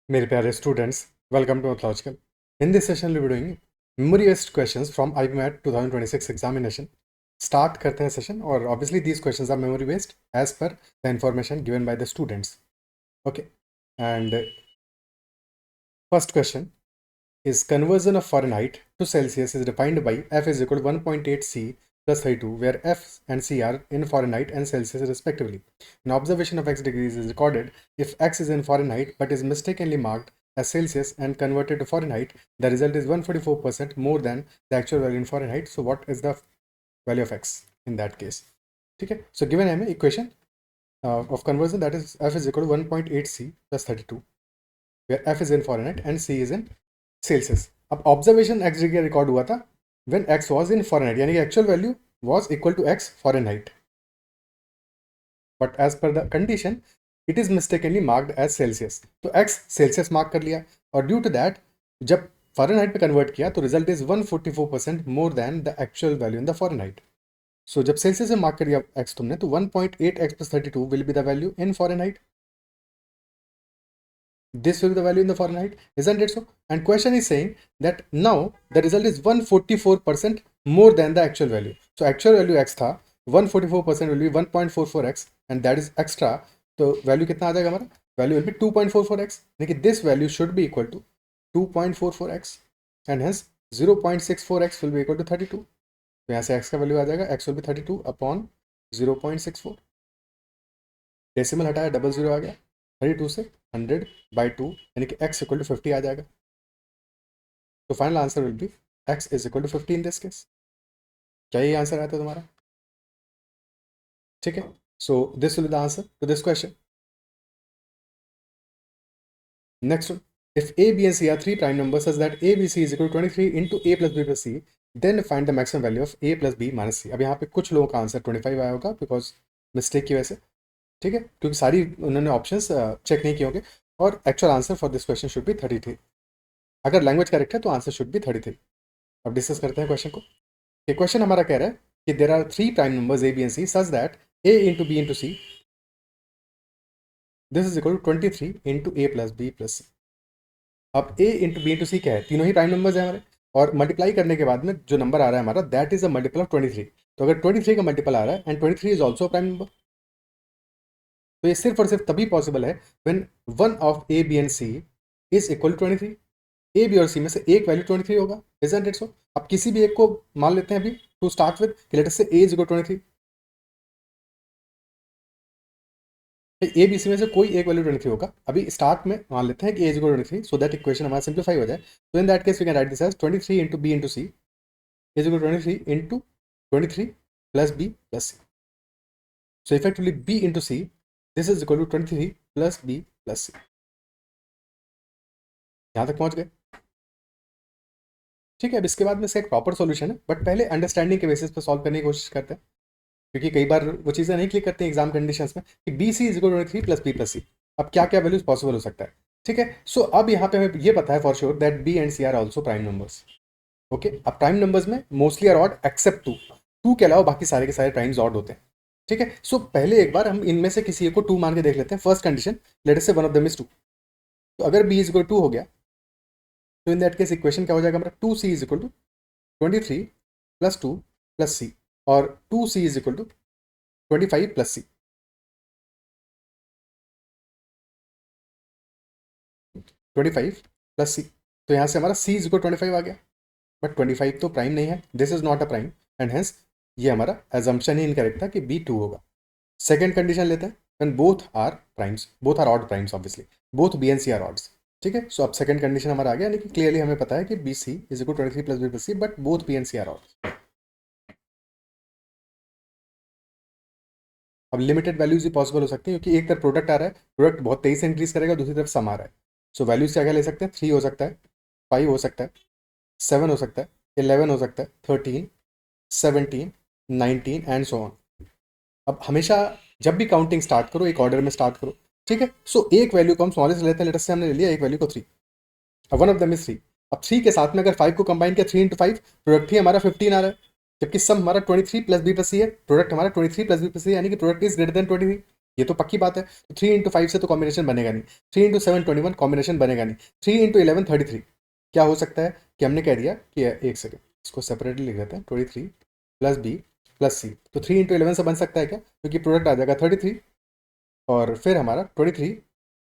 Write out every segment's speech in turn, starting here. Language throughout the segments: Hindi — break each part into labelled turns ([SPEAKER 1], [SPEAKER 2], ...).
[SPEAKER 1] मेरे प्यारे students, welcome to Mathlogical. In this session we doing memory based questions from IBMAT 2026 examination. Start करते हैं सेशन, और obviously these questions are memory based as per the information given by the students. Okay, and first question is conversion of Fahrenheit to Celsius is defined by F is equal to 1.8 C plus 32, where F and C are in Fahrenheit and Celsius respectively. An observation of X degrees is recorded if X is in Fahrenheit but is mistakenly marked as Celsius and converted to Fahrenheit. The result is 144% more than the actual value in Fahrenheit. So what is the value of X in that case? Okay, so given hमें equation of conversion, that is F is equal to 1.8 C plus 32, where F is in Fahrenheit and C is in Celsius. अब ऑब्जर्वेशन एक्स डिग्री रिकॉर्ड हुआ था when x was in Fahrenheit, यानी कि actual value was equal to x Fahrenheit, but as per the condition it is mistakenly marked as Celsius. तो एक्स सेल्सियस मार्क कर लिया, और ड्यू टू दैट जब फॉरेनहाइट पे कन्वर्ट किया तो result is 144% more than the actual value in the Fahrenheit. So जब सेल्सियस में मार्क कर दिया एक्स तुमने, तो 1.8 x plus 32 will be the value in Fahrenheit. This will be the value in the Fahrenheit, isn't it so? And question is saying that now the result is 144% more than the actual value. So actual value x था, 144% will be 1.44x, and that is extra. तो value कितना आ जाएगा हमारा? Value will be 2.44x. लेकिन this value should be equal to 2.44x, and hence 0.64x will be equal to 32. तो यहाँ से x का value आ जाएगा, x will be 32 upon 0.64. Decimal हटाया, डबल जीरो आ गया, 32 से 100/2, यानी कि x इक्वल टू 50 आ जाएगा। तो final answer will be x is equal to 50 in this case. क्या ये आंसर आया था तुम्हारा? ठीक है, so this will be the answer to this question. Next one, if a, b and c are three prime numbers such that a, b, c is equal to 23 into a plus b plus c, then find the maximum value of a plus b minus c. अब यहाँ पे कुछ लोगों का आंसर 25 आया होगा बिकॉज मिस्टेक की वजह से, ठीक है, क्योंकि सारी उन्होंने ऑप्शंस चेक नहीं किए होंगे, और actual answer for this question should be 33। अगर लैंग्वेज करेक्ट है तो आंसर शुड बी 33। अब डिस्कस करते हैं क्वेश्चन को। ये क्वेश्चन हमारा कह रहा है कि there are three prime numbers a B and c such that a into B into c this is equal to 23 into a plus B plus c. अब a into B into c क्या है? तीनों ही प्राइम नंबर्स हैं हमारे, और मल्टीप्लाई करने के बाद में जो नंबर आ रहा है हमारा, that is a multiple of 23। तो अगर 23 का मल्टीपल आ रहा है and 23 is also prime number, तो ये सिर्फ और सिर्फ तभी पॉसिबल है when one of A B and C is equal to 23। A B और सी में से एक वैल्यू 23 होगा, इजंट इट सो? अब किसी भी एक को मान लेते हैं अभी to start with, let us say a is equal to 23। A B C में से कोई एक वैल्यू 23 होगा। अभी स्टार्ट में मान लेते हैं कि a is equal to 23, so that equation हमारा सिंप्लीफाई हो जाए। तो in that case we can write this as 23 into B into C is equal to 23 into 23 plus B plus c. So effectively b into c this is equal to 23 plus B plus c. यहाँ तक पहुँच गए? ठीक है, अब इसके बाद में इसका एक प्रॉपर सॉल्यूशन है, बट पहले अंडरस्टैंडिंग के बेसिस पे सॉल्व करने की कोशिश करते हैं, क्योंकि कई बार वो चीज़ें नहीं क्लिक करती एग्जाम कंडीशंस में कि B C is equal to 23 plus B plus c. अब क्या क्या वैल्यूज पॉसिबल हो सकता है? ठीक है, सो अब यहाँ पे हमें ये पता है for sure that B and C are also prime numbers. Okay, अब प्राइम नंबर्स में mostly are odd except two, two के अलावा बाकी सारे के सारे प्राइम्स ऑड होते हैं। ठीक है, सो पहले एक बार हम इनमें से किसी एक को टू मान के देख लेते हैं। First condition, let us say one of them is two. तो अगर बी इज इक्वल टू हो गया तो इन दैट केस इक्वेशन क्या हो जाएगा हमारा? 2c is equal to 23 plus 2 plus c, और 2c is equal to 25 plus c. 25 plus c, तो यहाँ से हमारा c इज इक्वल 25 आ गया, बट 25 तो प्राइम नहीं है, this is not a prime, and hence ये हमारा एजम्पशन ही इनकरेक्ट था कि बी 2 होगा। सेकेंड कंडीशन लेते हैं, when both are primes, both are odd primes obviously, both b and c are odds। ठीक है, सो अब सेकंड कंडीशन हमारा आ गया, यानी कि क्लियरली हमें पता है कि B C is equal 23 plus B plus C, but both B and C are odd. अब लिमिटेड वैल्यूज ही पॉसिबल हो सकती है, क्योंकि एक तरफ प्रोडक्ट आ रहा है, प्रोडक्ट बहुत तेजी से इंक्रीज करेगा, दूसरी तरफ सम आ रहा है। सो वैल्यूज क्या क्या ले सकते हैं? 3 हो सकता है, 5 हो सकता है, 7 हो सकता है, 11 हो सकता है, 13, 17, 19 एंड सो ऑन। अब हमेशा जब भी काउंटिंग स्टार्ट करो एक ऑर्डर में स्टार्ट करो। ठीक है, सो एक वैल्यू को हम स्मॉलेस्ट लेते हैं, लेटर से हमने ले लिया एक वैल्यू को 3, अब वन ऑफ दम इज 3। अब 3 के साथ में अगर 5 को कंबाइन किया, 3 इंटू 5, प्रोडक्ट ही हमारा 15 आ रहा है, जबकि सम हमारा 23 प्लस बी प्लस सी है, प्रोडक्ट हमारा 23 प्लस बी प्लस सी, यानी कि प्रोडक्ट इज ग्रेटर देन 23। ये तो पक्की बात है। तो 3 इंटू 5 से तो कॉम्बिनेशन बनेगा नहीं, 3 इंटू 7 21 कॉम्बिनेशन बनेगा नहीं, 3 इंटू 11 33। क्या हो सकता है कि हमने कह दिया कि एक सेकेंड इसको सेपरेटली लिख देते हैं, 23 प्लस बी प्लस सी। तो 3 इंटू 11 से बन सकता है क्या, क्योंकि प्रोडक्ट आ जाएगा 33 और फिर हमारा 23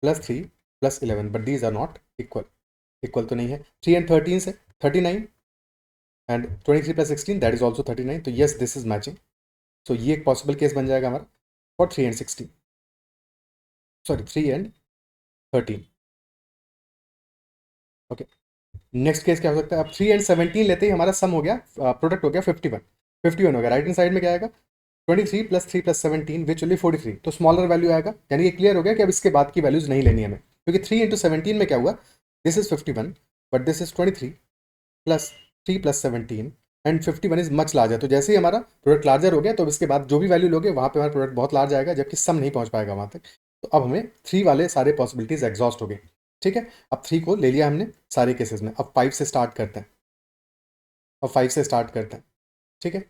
[SPEAKER 1] plus 3 plus 11, but these are not equal. Equal तो नहीं है। 3 एंड 13 से 39 and 23 plus 16 that is also 39। तो yes this is matching. So ये एक पॉसिबल केस बन जाएगा हमारा for 3 and 16, sorry 3 and 13। Okay, next case क्या हो सकता है, अब 3 एंड 17 लेते ही हमारा सम हो गया, प्रोडक्ट हो गया 51। 51 हो गया, राइट हैंड साइड में क्या आएगा 23 plus 3 plus 17 which will B 43। तो स्मॉलर वैल्यू आएगा, यानी कि क्लियर हो गया कि अब इसके बाद की वैल्यूज नहीं लेनी हमें, क्योंकि 3 इंटू 17 में क्या हुआ, this is 51 but this is 23 plus 3 plus 17 and 51 is much larger. तो जैसे ही हमारा प्रोडक्ट लार्जर हो गया तो इसके बाद जो भी वैल्यू लोगे वहाँ पे हमारा प्रोडक्ट बहुत लार्ज आएगा, जबकि सम नहीं पहुँच पाएगा वहाँ तक। तो अब हमें 3 वाले सारे पॉसिबिलिटीज एग्जॉस्ट हो गए। ठीक है, अब 3 को ले लिया हमने सारे केसेस में। अब 5 से स्टार्ट करते हैं, अब 5 से स्टार्ट करते हैं। ठीक है,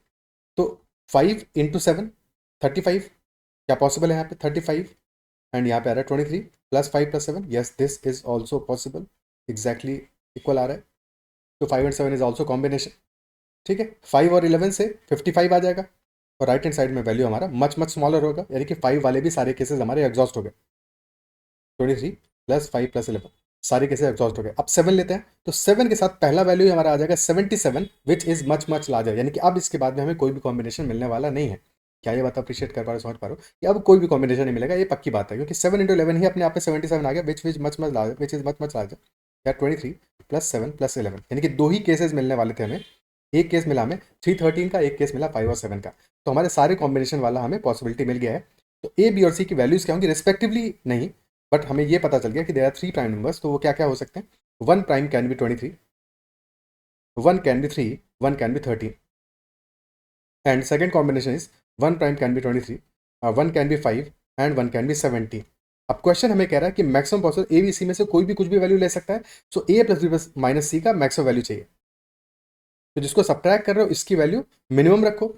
[SPEAKER 1] तो 5 इंटू 7 35, क्या पॉसिबल है यहाँ पे 35, एंड यहाँ पे आ रहा है 23 plus 5 plus 7, yes this is also possible, exactly equal आ रहा है। तो 5 एंड 7 इज ऑल्सो कॉम्बिनेशन। ठीक है, 5 और 11 से 55 आ जाएगा और राइट हैंड साइड में वैल्यू हमारा मच मच स्मॉलर होगा, यानी कि 5 वाले भी सारे केसेस हमारे एग्जॉस्ट हो गए। 23 प्लस 5 प्लस 11 सारे केसेस एग्जॉस्ट हो गए। अब 7 लेते हैं, तो 7 के साथ पहला वैल्यू हमारा आ जाएगा 77 विच इज मच मच लार्जर, यानी कि अब इसके बाद में हमें कोई भी कॉम्बिनेशन मिलने वाला नहीं है। क्या ये बात अप्रिशिएट कर पा रहे हो, समझ पा रहे हो कि अब कोई भी कॉम्बिनेशन नहीं मिलेगा, ये पक्की बात है, क्योंकि 7 इंटू 11 ही अपने आप पे 77 आ गया which which much much larger, which is much much larger. या 23 प्लस 7 प्लस 11, यानी कि दो ही केसेस मिलने वाले थे हमें। एक केस मिला हमें 313 का, एक केस मिला 5 और 7 का। तो हमारे सारे कॉम्बिनेशन वाला हमें पॉसिबिलिटी मिल गया है। तो ए बी और सी की वैल्यूज क्या होंगी रिस्पेक्टिवली नहीं, बट हमें ये पता चल गया कि देयर आर 3 प्राइम नंबर्स। तो वो क्या क्या हो सकते हैं, 1 prime can be 23, 1 can be 3, 1 can be 13, and second combination is 1 prime can be 23, 1 can be 5 and 1 can be 17। अब क्वेश्चन हमें कह रहा है कि maximum possible A B C में से कोई भी कुछ भी वैल्यू ले सकता है। सो ए प्लस बी प्लस माइनस सी का मैक्सिमम वैल्यू चाहिए। तो जिसको सब्ट्रैक्ट कर रहे हो इसकी वैल्यू मिनिमम रखो,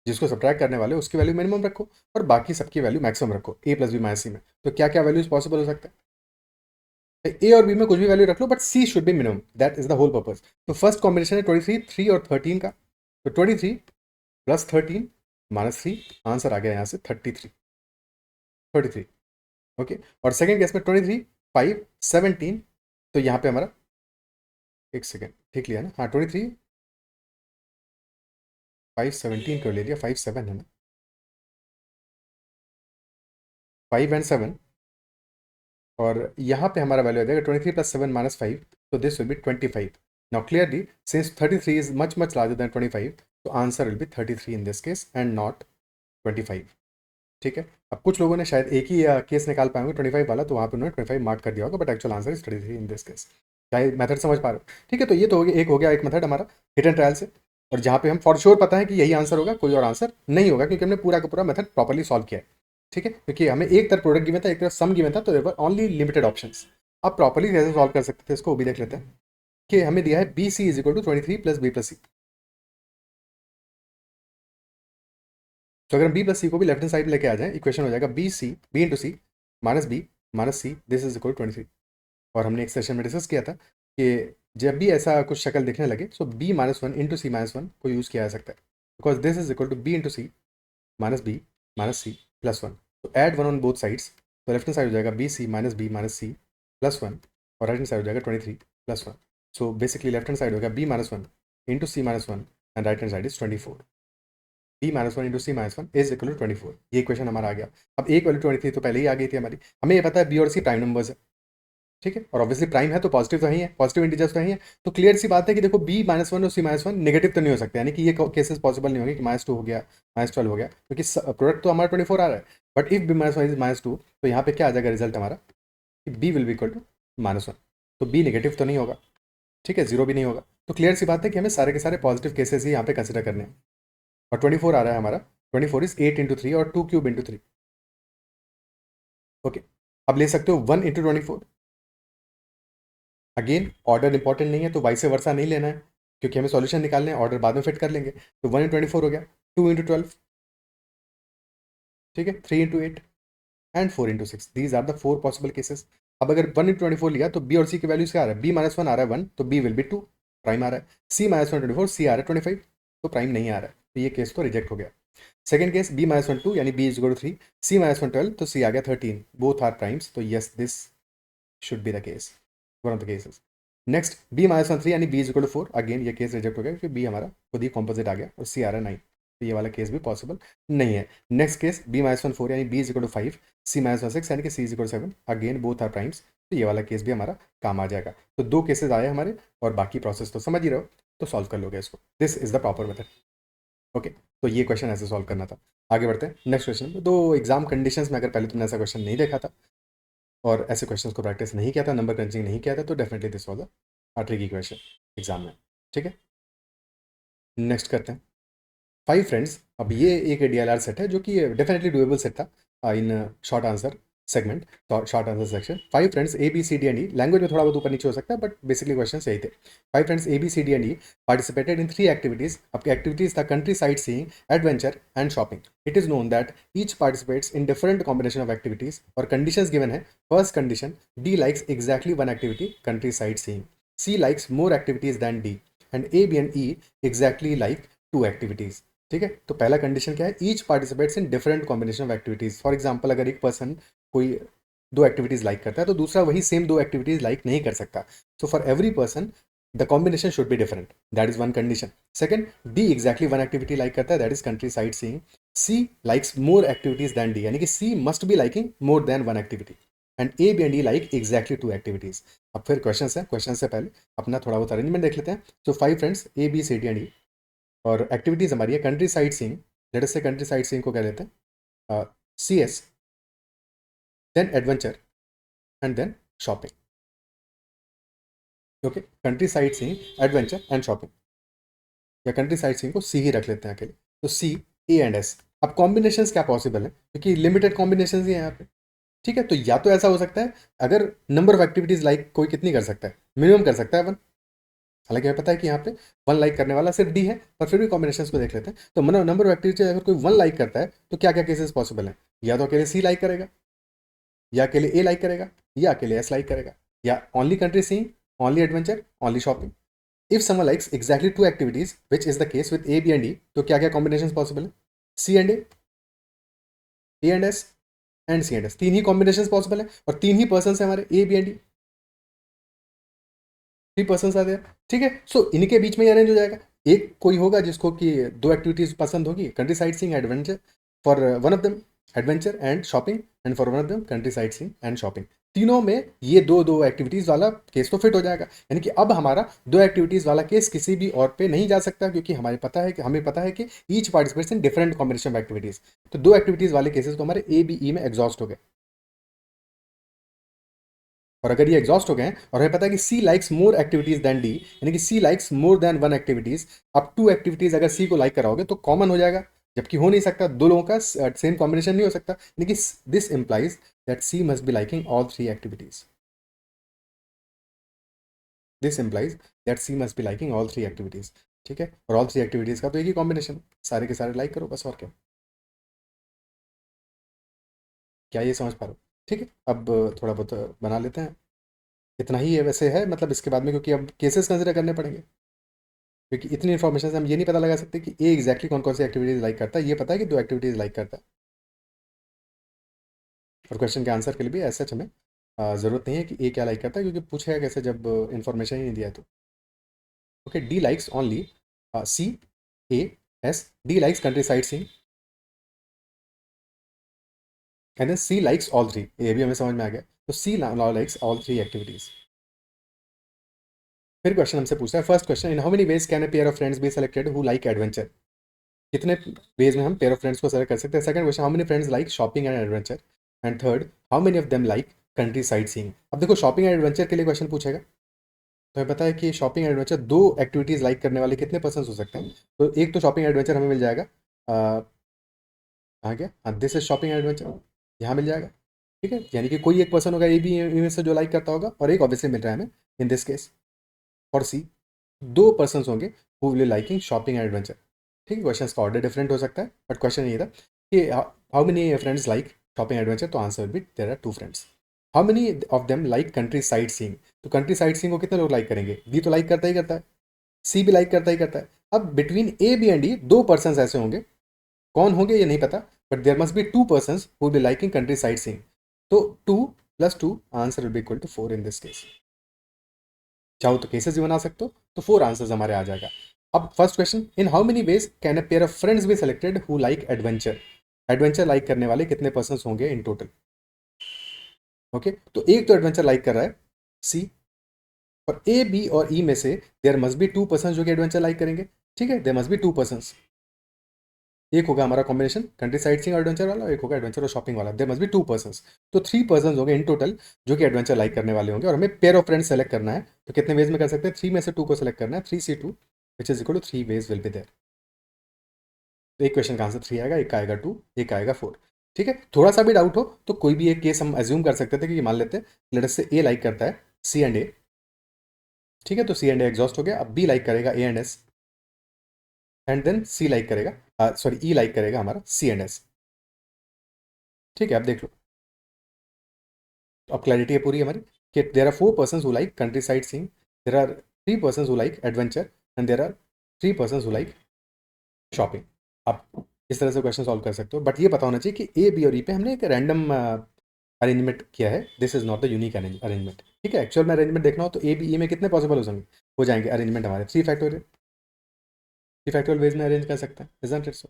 [SPEAKER 1] जिसको सब्ट्रैक्ट करने वाले हो उसकी वैल्यू मिनिमम रखो, और बाकी सबकी वैल्यू मैक्सिमम रखो ए प्लस बी माइनस सी में। तो क्या क्या वैल्यूज पॉसिबल हो सकता है, ए और बी में कुछ भी वैल्यू रख लो, but c should be minimum, that is the whole purpose. तो फर्स्ट कॉम्बिनेशन है 23 3 और 13 का। तो 23 प्लस 13 माइनस 3, आंसर आ गया यहाँ से 33। ओके, और सेकेंड केस में 23 5 17। तो यहाँ पे हमारा एक सेकेंड ठीक लिया ना, हाँ 23 5 17 क्यों ले लिया, 5 7 है ना, 5 एंड 7, और यहाँ पे हमारा वैल्यू आ जाएगा 23 प्लस 7 माइनस 5। तो this will B 25। Now clearly since 33 is much much larger than 25, तो answer will B 33 in this case and not 25। ठीक है, अब कुछ लोगों ने शायद एक ही केस निकाल पाए होंगे 25 वाला, तो वहाँ पे उन्होंने 25 मार्क कर दिया होगा, but actual answer is 33 in this case. क्या मेथड समझ पा रहे हो? ठीक है, तो ये तो हो गया एक मेथड हमारा हिट एंड ट्रायल से, और जहाँ पे हम फॉर श्योर पता है कि यही आंसर होगा, कोई और आंसर नहीं होगा, क्योंकि हमने पूरा का पूरा मेथड प्रॉपर्ली सॉल्व किया है। ठीक है, क्योंकि हमें एक तरफ प्रोडक्ट गिवन था, एक तरफ सम गिवन था, तो there were only limited options. आप प्रॉपर्ली कैसे सॉल्व कर सकते थे इसको, वो भी देख लेते हैं। कि हमें दिया है b C is equal to 23 plus B plus c. तो अगर हम बी प्लस सी को भी लेफ्ट हैंड साइड में लेके आ जाए, इक्वेशन हो जाएगा B into C minus C this is equal to 23। और हमने एक सेशन में डिस्कस किया था कि जब भी ऐसा कुछ शक्ल दिखने लगे, so b minus one into सी माइनस वन को यूज़ किया जा सकता है, because this is equal to b into C minus c plus one. तो add one on both sides, तो लेफ्ट हैंड साइड हो जाएगा b minus c plus one, और राइट हैंड साइड हो जाएगा 23 plus one. So basically left hand side होगा b minus one into C minus one, and right hand side is 24। B minus one into C minus one is equal to 24। ये क्वेश्चन हमारा आ गया। अब एक वैल्यू 23 तो पहले ही आ गई थी हमारी, हमें ये पता है बी और सी प्राइम नंबर्स है। ठीक है, और ऑब्वियसली प्राइम है तो पॉजिटिव तो ही है, पॉजिटिव इंटीजर्स तो ही है। तो क्लियर सी बात है कि देखो बी माइनस वन और सी माइनस वन नेगेटिव तो नहीं हो सकते, यानी कि ये केसेस पॉसिबल नहीं होंगे कि -2 हो गया, -12 हो गया, क्योंकि प्रोडक्ट तो हमारा 24 आ रहा है। But if B minus one is -2, तो यहाँ पे क्या आ जाएगा रिजल्ट हमारा कि B will be equal to -1। तो बी नेगेटिव तो नहीं होगा, ठीक है, जीरो भी नहीं होगा। तो क्लियर सी बात है कि हमें सारे के सारे पॉजिटिव केसेस ही यहाँ पे कंसिडर करने हैं। और 24 आ रहा है हमारा, 24 इज 8 इंटू 3 और 2 क्यूब इंटू 3। ओके, अब ले सकते हो 1 इंटू 24। अगेन ऑर्डर इंपॉर्टेंट नहीं है, तो वाइस वर्सा नहीं लेना है, क्योंकि हमें सॉल्यूशन निकालने हैं, ऑर्डर बाद में फिट कर लेंगे। तो 1 इंटू 24 हो गया, 2 इंटू 12, ठीक है, 3 into 8, and 4 into 6. These are the 4 possible cases. अब अगर 1 into 24 लिया तो बी और सी की वैल्यूज क्या आ रहा है? बी -1 आ रहा है 1, तो बी विल बी 2, प्राइम आ रहा है. सी -1 24, सी आ रहा है 25, तो प्राइम नहीं आ रहा है. तो ये केस तो रिजेक्ट हो गया. सेकंड केस बी -1 2 यानी B is equal to 3, C -1 12, तो सी आ गया 13, बोथ आर प्राइम्स. तो yes, this should be the case, one of the cases. Next B -1 3 यानी B is equal to 4, again ये केस रिजेक्ट हो गया क्योंकि बी हमारा खुद ही कॉम्पोजिट आ गया और सी आ रहा है 9, तो ये वाला केस भी पॉसिबल नहीं है. नेक्स्ट केस बी -1 4 यानी B is equal to 5, c -1 6 यानी कि c is equal to 7, again both are primes, तो ये वाला केस भी हमारा काम आ जाएगा. तो 2 केसेस आए हमारे और बाकी प्रोसेस तो समझ ही रहो, तो सॉल्व कर लोगे इसको. This is the proper method. Okay, तो ये क्वेश्चन ऐसे सॉल्व करना था. आगे बढ़ते हैं नेक्स्ट क्वेश्चन में. दो एग्जाम कंडीशंस में अगर पहले तुमने ऐसा क्वेश्चन नहीं देखा था और ऐसे क्वेश्चंस को प्रैक्टिस नहीं किया था, नंबर क्रंचिंग नहीं किया था, तो definitely this was a tricky question exam में. ठीक है, नेक्स्ट करते हैं. 5 फ्रेंड्स. अब ये एक DLR सेट है जो कि डेफिनेटली डुएबल सेट था in short answer segment, short answer section. 5 friends A B C D and E, language में थोड़ा बहुत ऊपर नीचे हो सकता है बट बेसिकली क्वेश्चन सही थे. 5 friends A B C D and E participated in 3 activities. आपकी एक्टिविटीज था country sightseeing, adventure and shopping. It is known that each participates in different combination of activities और कंडीशंस गिवन है. First condition, D likes exactly one activity, country sightseeing. C likes more activities than D, and A B and E exactly like 2 activities. ठीक है, तो पहला कंडीशन क्या है? Each participates in different combination of activities. For example अगर एक पर्सन कोई 2 एक्टिविटीज लाइक करता है तो दूसरा वही सेम 2 एक्टिविटीज लाइक नहीं कर सकता. So for every person the combination should be different, that is one condition. Second, D exactly one activity like करता है, that is country sightseeing. C likes more activities than D, यानी कि C must be liking more than one activity, and A B and D like exactly 2 activities. अब फिर क्वेश्चन है, क्वेश्चन से पहले अपना थोड़ा बहुत अरेंजमेंट देख लेते हैं. So 5 friends A B C D and E, और एक्टिविटीज हमारी है country sightseeing. Let us say country sightseeing को कह लेते हैं CS, then adventure and then shopping. Okay, country sightseeing, adventure and shopping, या कंट्री साइट सीइंग को सी ही रख लेते हैं अकेले. तो सी, ए एंड एस. अब कॉम्बिनेशन क्या पॉसिबल है क्योंकि लिमिटेड कॉम्बिनेशन ही है यहाँ पे. ठीक है, तो या तो ऐसा हो सकता है, अगर नंबर ऑफ एक्टिविटीज लाइक कोई कितनी कर सकता है? मिनिमम कर सकता है 1. हालांकि हमें पता है कि यहाँ पे 1 लाइक करने वाला सिर्फ डी है, पर फिर भी कॉम्बिनेशन को देख लेते हैं. तो नंबर ऑफ एक्टिविटी अगर कोई 1 लाइक करता है तो क्या क्या केसेस पॉसिबल है? या तो अकेले सी लाइक करेगा, या अकेले ए लाइक करेगा, या अकेले एस लाइक करेगा, या only country seeing, only adventure, only shopping. If someone likes exactly 2 activities which is the case with A B and E, तो क्या क्या कॉम्बिनेशन पॉसिबल है? C and A and S and C and S. 3 ही कॉम्बिनेशन पॉसिबल है और 3 ही पर्सन है हमारे, A B and E. 3 person आते हैं. ठीक है, सो इनके बीच में ही अरेंज हो जाएगा. एक कोई होगा जिसको कि 2 एक्टिविटीज पसंद होगी, country sightseeing, adventure, for one of them adventure and shopping, and for one of them country sightseeing and shopping. तीनों में ये दो दो एक्टिविटीज वाला केस तो फिट हो जाएगा. यानी कि अब हमारा 2 एक्टिविटीज वाला केस किसी भी और पे नहीं जा सकता क्योंकि हमें पता है कि each participates in different combination of activities. तो 2 एक्टिविटीज वाले केसेस तो हमारे ए बी ई में एग्जॉस्ट हो गए. और अगर ये एग्जॉस्ट हो गए हैं और हमें पता है कि सी likes more activities then D, यानी कि सी लाइक्स मोर देन 1 एक्टिविटीज. अब 2 एक्टिविटीज अगर सी को लाइक कराओगे तो कॉमन हो जाएगा, जबकि हो नहीं सकता, 2 लोगों का सेम कॉम्बिनेशन नहीं हो सकता. यानी कि this implies that C must be liking all 3 activities. This implies that C must be liking all 3 activities. ठीक है, और ऑल 3 एक्टिविटीज का तो एक ही कॉम्बिनेशन, सारे के सारे लाइक करो बस, और क्या. क्या ये समझ पा रहे हो? ठीक है, अब थोड़ा बहुत बना लेते हैं. इतना ही है वैसे है, मतलब इसके बाद में क्योंकि अब केसेस कंसिडर करने पड़ेंगे, क्योंकि इतनी इन्फॉर्मेशन से हम ये नहीं पता लगा सकते कि ए एग्जैक्टली कौन कौन सी एक्टिविटीज लाइक करता है. ये पता है कि 2 एक्टिविटीज लाइक करता है. और क्वेश्चन के आंसर के लिए भी ऐसा हमें ज़रूरत नहीं है कि ए क्या लाइक करता है, क्योंकि पूछेगा कैसे जब इन्फॉर्मेशन ही नहीं दिया है तो. Okay, D likes only C, A, S. D likes country sightseeing, and then C likes all 3. ये भी हमें समझ में आ गया. तो सी लाइक्स ऑल 3 एक्टिविटीज. फिर क्वेश्चन हमसे पूछता है, first question, in how many ways can a pair of friends be selected who like adventure. कितने वेज में हम पेयर ऑफ फ्रेंड्स को सेलेक्ट कर सकते हैं. Second question, how many friends like shopping and adventure. And third, how many of them like country sight seeing. अब देखो, शॉपिंग एंड एडवेंचर के लिए क्वेश्चन पूछेगा, तो हमें पता है कि shopping and adventure 2 activities like करने वाले कितने पर्सन हो सकते हैं. तो एक तो शॉपिंग एडवेंचर हमें मिल जाएगा, कहाँ गया, हाँ, दिस इज शॉपिंग एडवेंचर, यहाँ मिल जाएगा. ठीक है, यानी कि कोई एक पर्सन होगा ए बी में से जो लाइक करता होगा, और एक ऑब्वियसली मिल रहा है हमें in this case for C, 2 person होंगे who will liking shopping and adventure. ठीक है, क्वेश्चन का ऑर्डर डिफरेंट हो सकता है बट क्वेश्चन ये था कि how many friends like shopping adventure, तो answer will be there are 2 friends. How many of them like country sightseeing, तो कंट्री साइट सीइंग को कितने लोग लाइक करेंगे, बी तो लाइक करता ही करता है, सी भी लाइक करता ही करता है। अब between A B and E 2 person ऐसे होंगे, कौन होंगे ये नहीं पता, but there must be 2 person who will be liking country sightseeing, तो 2 + 2 answer will be equal to 4 in this case. चाहो तो केसेस भी बना सकते हो, तो 4 आंसर्स हमारे आ जाएगा। अब first question, in how many ways can a pair of friends be selected who like adventure, adventure like करने वाले कितने पर्सन होंगे इन टोटल। ओके, तो एक तो एडवेंचर लाइक कर रहा है सी, और ए बी और ई में से देयर मस्ट बी 2 पर्सन जो कि एडवेंचर लाइक करेंगे। ठीक है, देयर मस्ट बी 2 पर्सन, एक होगा हमारा कॉम्बिनेशन कंट्री साइट सीइंग और एडवेंचर वाला, एक होगा एडवेंचर और शॉपिंग वाला, देयर मस्ट बी 2 पर्सन, तो 3 पर्सन होंगे इन टोटल जो कि एडवेंचर लाइक करने वाले होंगे, और हमें पेयर ऑफ फ्रेंड्स सेलेक्ट करना है, तो कितने वेज में कर सकते हैं, 3 में से 2 को सेलेक्ट करना है, 3C2 which is equal to 3 ways will be there. तो एक क्वेश्चन का आंसर 3 आएगा, एक का आएगा 2, एक का आएगा 4। ठीक है, थोड़ा सा भी डाउट हो तो कोई भी एक केस हम एज्यूम कर सकते थे कि मान लेते हैं लेट अस से ए लाइक करता है सी एंड ए, ठीक है, तो सी एंड ए एग्जॉस्ट हो गया, अब बी लाइक करेगा A and S, and then C like करेगा सॉरी ई लाइक करेगा हमारा सी एंड एस। ठीक है, अब देख लो, अब क्लैरिटी है पूरी हमारी कि there are 4 person who like country sightseeing, there are 3 person who like adventure, and there are 3 person who like shopping. अब इस तरह से क्वेश्चन सॉल्व कर सकते हो, बट ये पता होना चाहिए कि ए बी और ई पे हमने एक रैंडम अरेंजमेंट किया है, this is not the unique arrangement. ठीक है, एक्चुअल में अरेंजमेंट देखना हो तो ए बी ई में कितने पॉसिबल हो जाएंगे अरेंजमेंट हमारे 3 फैक्टोरियल वेज में अरेंज कर सकते हैं, इजंट इट सो।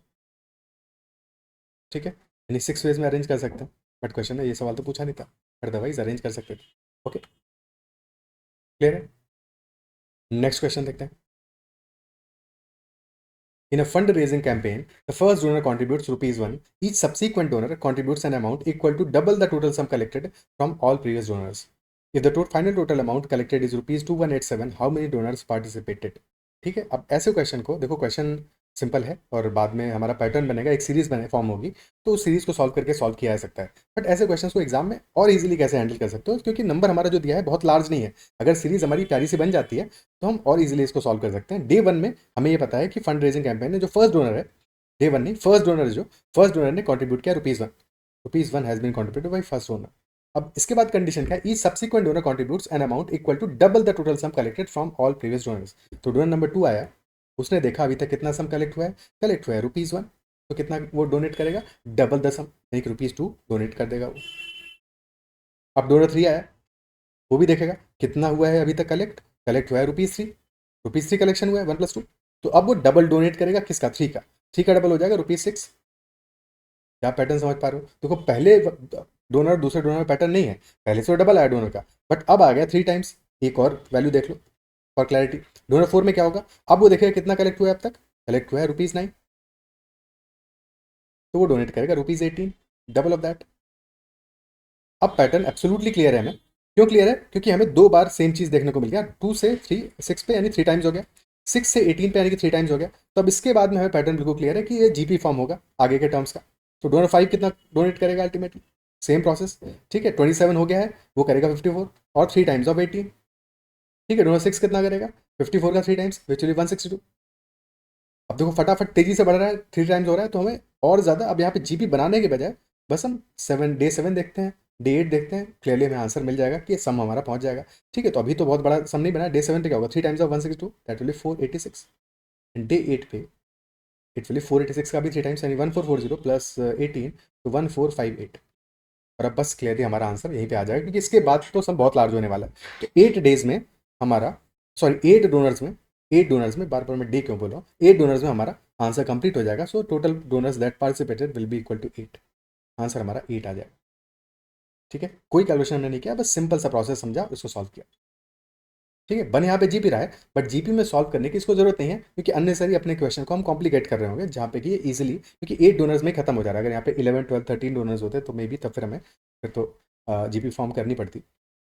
[SPEAKER 1] ठीक है, यानी 6 वेज में अरेंज कर सकते हैं, बट क्वेश्चन में ये सवाल तो पूछा नहीं था, अदरवाइज अरेंज कर सकते थे। ओके, क्लियर है, नेक्स्ट क्वेश्चन देखते हैं। In a fundraising campaign, the first donor contributes ₹1. Each subsequent donor contributes an amount equal to double the total sum collected from all previous donors. If the final total amount collected is ₹2187, how many donors participated? ठीक है, अब ऐसे क्वेश्चन को देखो, क्वेश्चन सिंपल है और बाद में हमारा पैटर्न बनेगा, एक सीरीज बने फॉर्म होगी, तो उस सीरीज को सॉल्व करके सॉल्व किया जा सकता है। बट ऐसे क्वेश्चन को एग्जाम में और इजीली कैसे हैंडल कर सकते हो, क्योंकि नंबर हमारा जो दिया है बहुत लार्ज नहीं है, अगर सीरीज हमारी प्यारी सी बन जाती है तो हम और इजीली इसको सॉल्व कर सकते हैं। डे 1 में हमें ये पता है कि फंड रेजिंग कैंपेन में जो फर्स्ट डोनर है, डे 1 नहीं, फर्स्ट डोनर ने कॉन्ट्रीब्यूट किया ₹1 has been contributed by first donor. अब इसके बाद कंडीशन क्या है, each subsequent donor contributes an amount equal to double the total sum collected from all previous donors. तो डोनर नंबर 2 आया, उसने देखा अभी तक कितना सम कलेक्ट हुआ है ₹1, तो कितना वो डोनेट करेगा, डबल द सम, यानी कि ₹2 डोनेट कर देगा वो। अब डोनर 3 आया, वो भी देखेगा कितना हुआ है अभी तक कलेक्ट हुआ है ₹3 कलेक्शन हुआ है 1 + 2, तो अब वो डबल डोनेट करेगा किसका, 3 का डबल हो जाएगा ₹6। क्या पैटर्न समझ पा रहे हो, देखो पहले डोनर दूसरे डोनर में पैटर्न नहीं है, पहले से वो डबल आया डोनर का, बट अब आ गया 3 टाइम्स। एक और वैल्यू देख लो फॉर क्लैरिटी, डोनर 4 में क्या होगा, अब वो देखेगा कितना कलेक्ट हुआ है, अब तक कलेक्ट हुआ है ₹9, तो वो डोनेट करेगा ₹18, डबल ऑफ दैट। अब पैटर्न एब्सोल्युटली क्लियर है हमें, क्यों क्लियर है, क्योंकि हमें 2 बार सेम चीज देखने को मिल गया, 2 से 6 पे यानी 3 टाइम्स हो गया, 6 से 18 पे यानी कि 3 टाइम्स हो गया। तो अब इसके बाद में हमें पैटर्न बिल्कुल क्लियर है कि ये जीपी फॉर्म होगा आगे के टर्म्स का। तो डोनर 5 कितना डोनेट करेगा अल्टीमेटली, सेम प्रोसेस। ठीक है, 27 हो गया है, वो करेगा 54 और 3 टाइम्स ऑफ 18। ठीक है, डोनर 6 कितना करेगा, 54 का 3 टाइम्स विच विल बी 162। अब देखो फटाफट तेजी से बढ़ रहा है, 3 टाइम्स हो रहा है, तो हमें और ज़्यादा अब यहाँ पे जीपी बनाने के बजाय बस हम डे 7 देखते हैं, डे 8 देखते हैं, क्लियरली हमें आंसर मिल जाएगा कि सम हमारा पहुंच जाएगा। ठीक है, तो अभी तो बहुत बड़ा सम नहीं बना, डे 7 पे क्या होगा, 3 times of 162 that will be 486, day 8 पे इट विल बी 486 का भी 3 टाइम्स यानी 1440 प्लस 18 तो 1458। और अब बस क्लियरली हमारा आंसर यहीं पे आ जाएगा, क्योंकि इसके बाद तो सम बहुत लार्ज होने वाला है। तो 8 डेज में हमारा, सॉरी 8 डोनर्स में बार बार मैं डे क्यों बोल रहा हूँ, 8 डोनर्स में हमारा आंसर कंप्लीट हो जाएगा। So total donors that participated will be equal to 8, answer हमारा 8 आ जाएगा। ठीक है, कोई कैलकुलेशन हमने नहीं किया, बस सिंपल सा प्रोसेस समझा, उसको सॉल्व किया। ठीक है, बन यहाँ पे जीपी रहा है, बट जीपी में सॉल्व करने की इसको जरूरत नहीं है, क्योंकि अननेसरी अपने क्वेश्चन को हम कॉम्प्लिकेट कर रहे होंगे, जहाँ पे कि ये इजीली, क्योंकि 8 डोनर्स में खत्म हो जा रहा है। अगर यहाँ पे 11 12 13 डोनर्स होते तो मे बी तब फिर हमें फिर तो जीपी फॉर्म करनी पड़ती।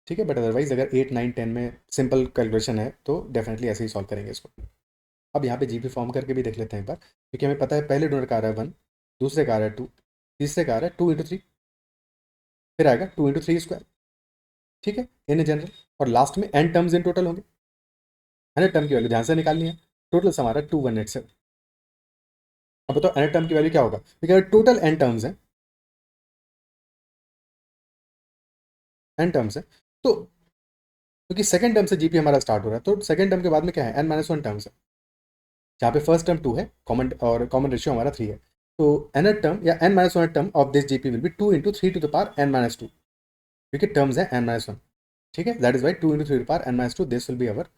[SPEAKER 1] ठीक है, बट अदरवाइज अगर 8 9 10 में सिंपल कैलकुलेशन है तो डेफिनेटली ऐसे ही सॉल्व करेंगे इसको। अब यहाँ पे जीपी फॉर्म करके भी देख लेते हैं एक बार, क्योंकि हमें पता है पहले डोनर का आ रहा है 1, दूसरे का आ रहा है 2, तीसरे का आ रहा है 2 × 3, फिर आएगा 2 × 3²। ठीक है, इन जनरल, और लास्ट में n टर्म्स इन टोटल होंगे, 100 टर्म की वैल्यू ध्यान से निकालनी है, टोटल सम हमारा 2187। अब बताओ n टर्म की वैल्यू क्या होगा, क्योंकि अगर टोटल n टर्म्स है एन टर्म्स है, तो क्योंकि सेकंड टर्म से जीपी हमारा स्टार्ट हो रहा है, तो सेकंड टर्म के बाद में क्या है, n-1 टर्म्स है, जहाँ पे फर्स्ट टर्म 2 है, कॉमन और कॉमन रेशियो हमारा 3 है, तो nth टर्म या n-1 term of this GP will be 2 into 3 to the power n-2, क्योंकि टर्म्स है n-1, ठीक है, that is why 2 into 3 to the power n-2, this will be our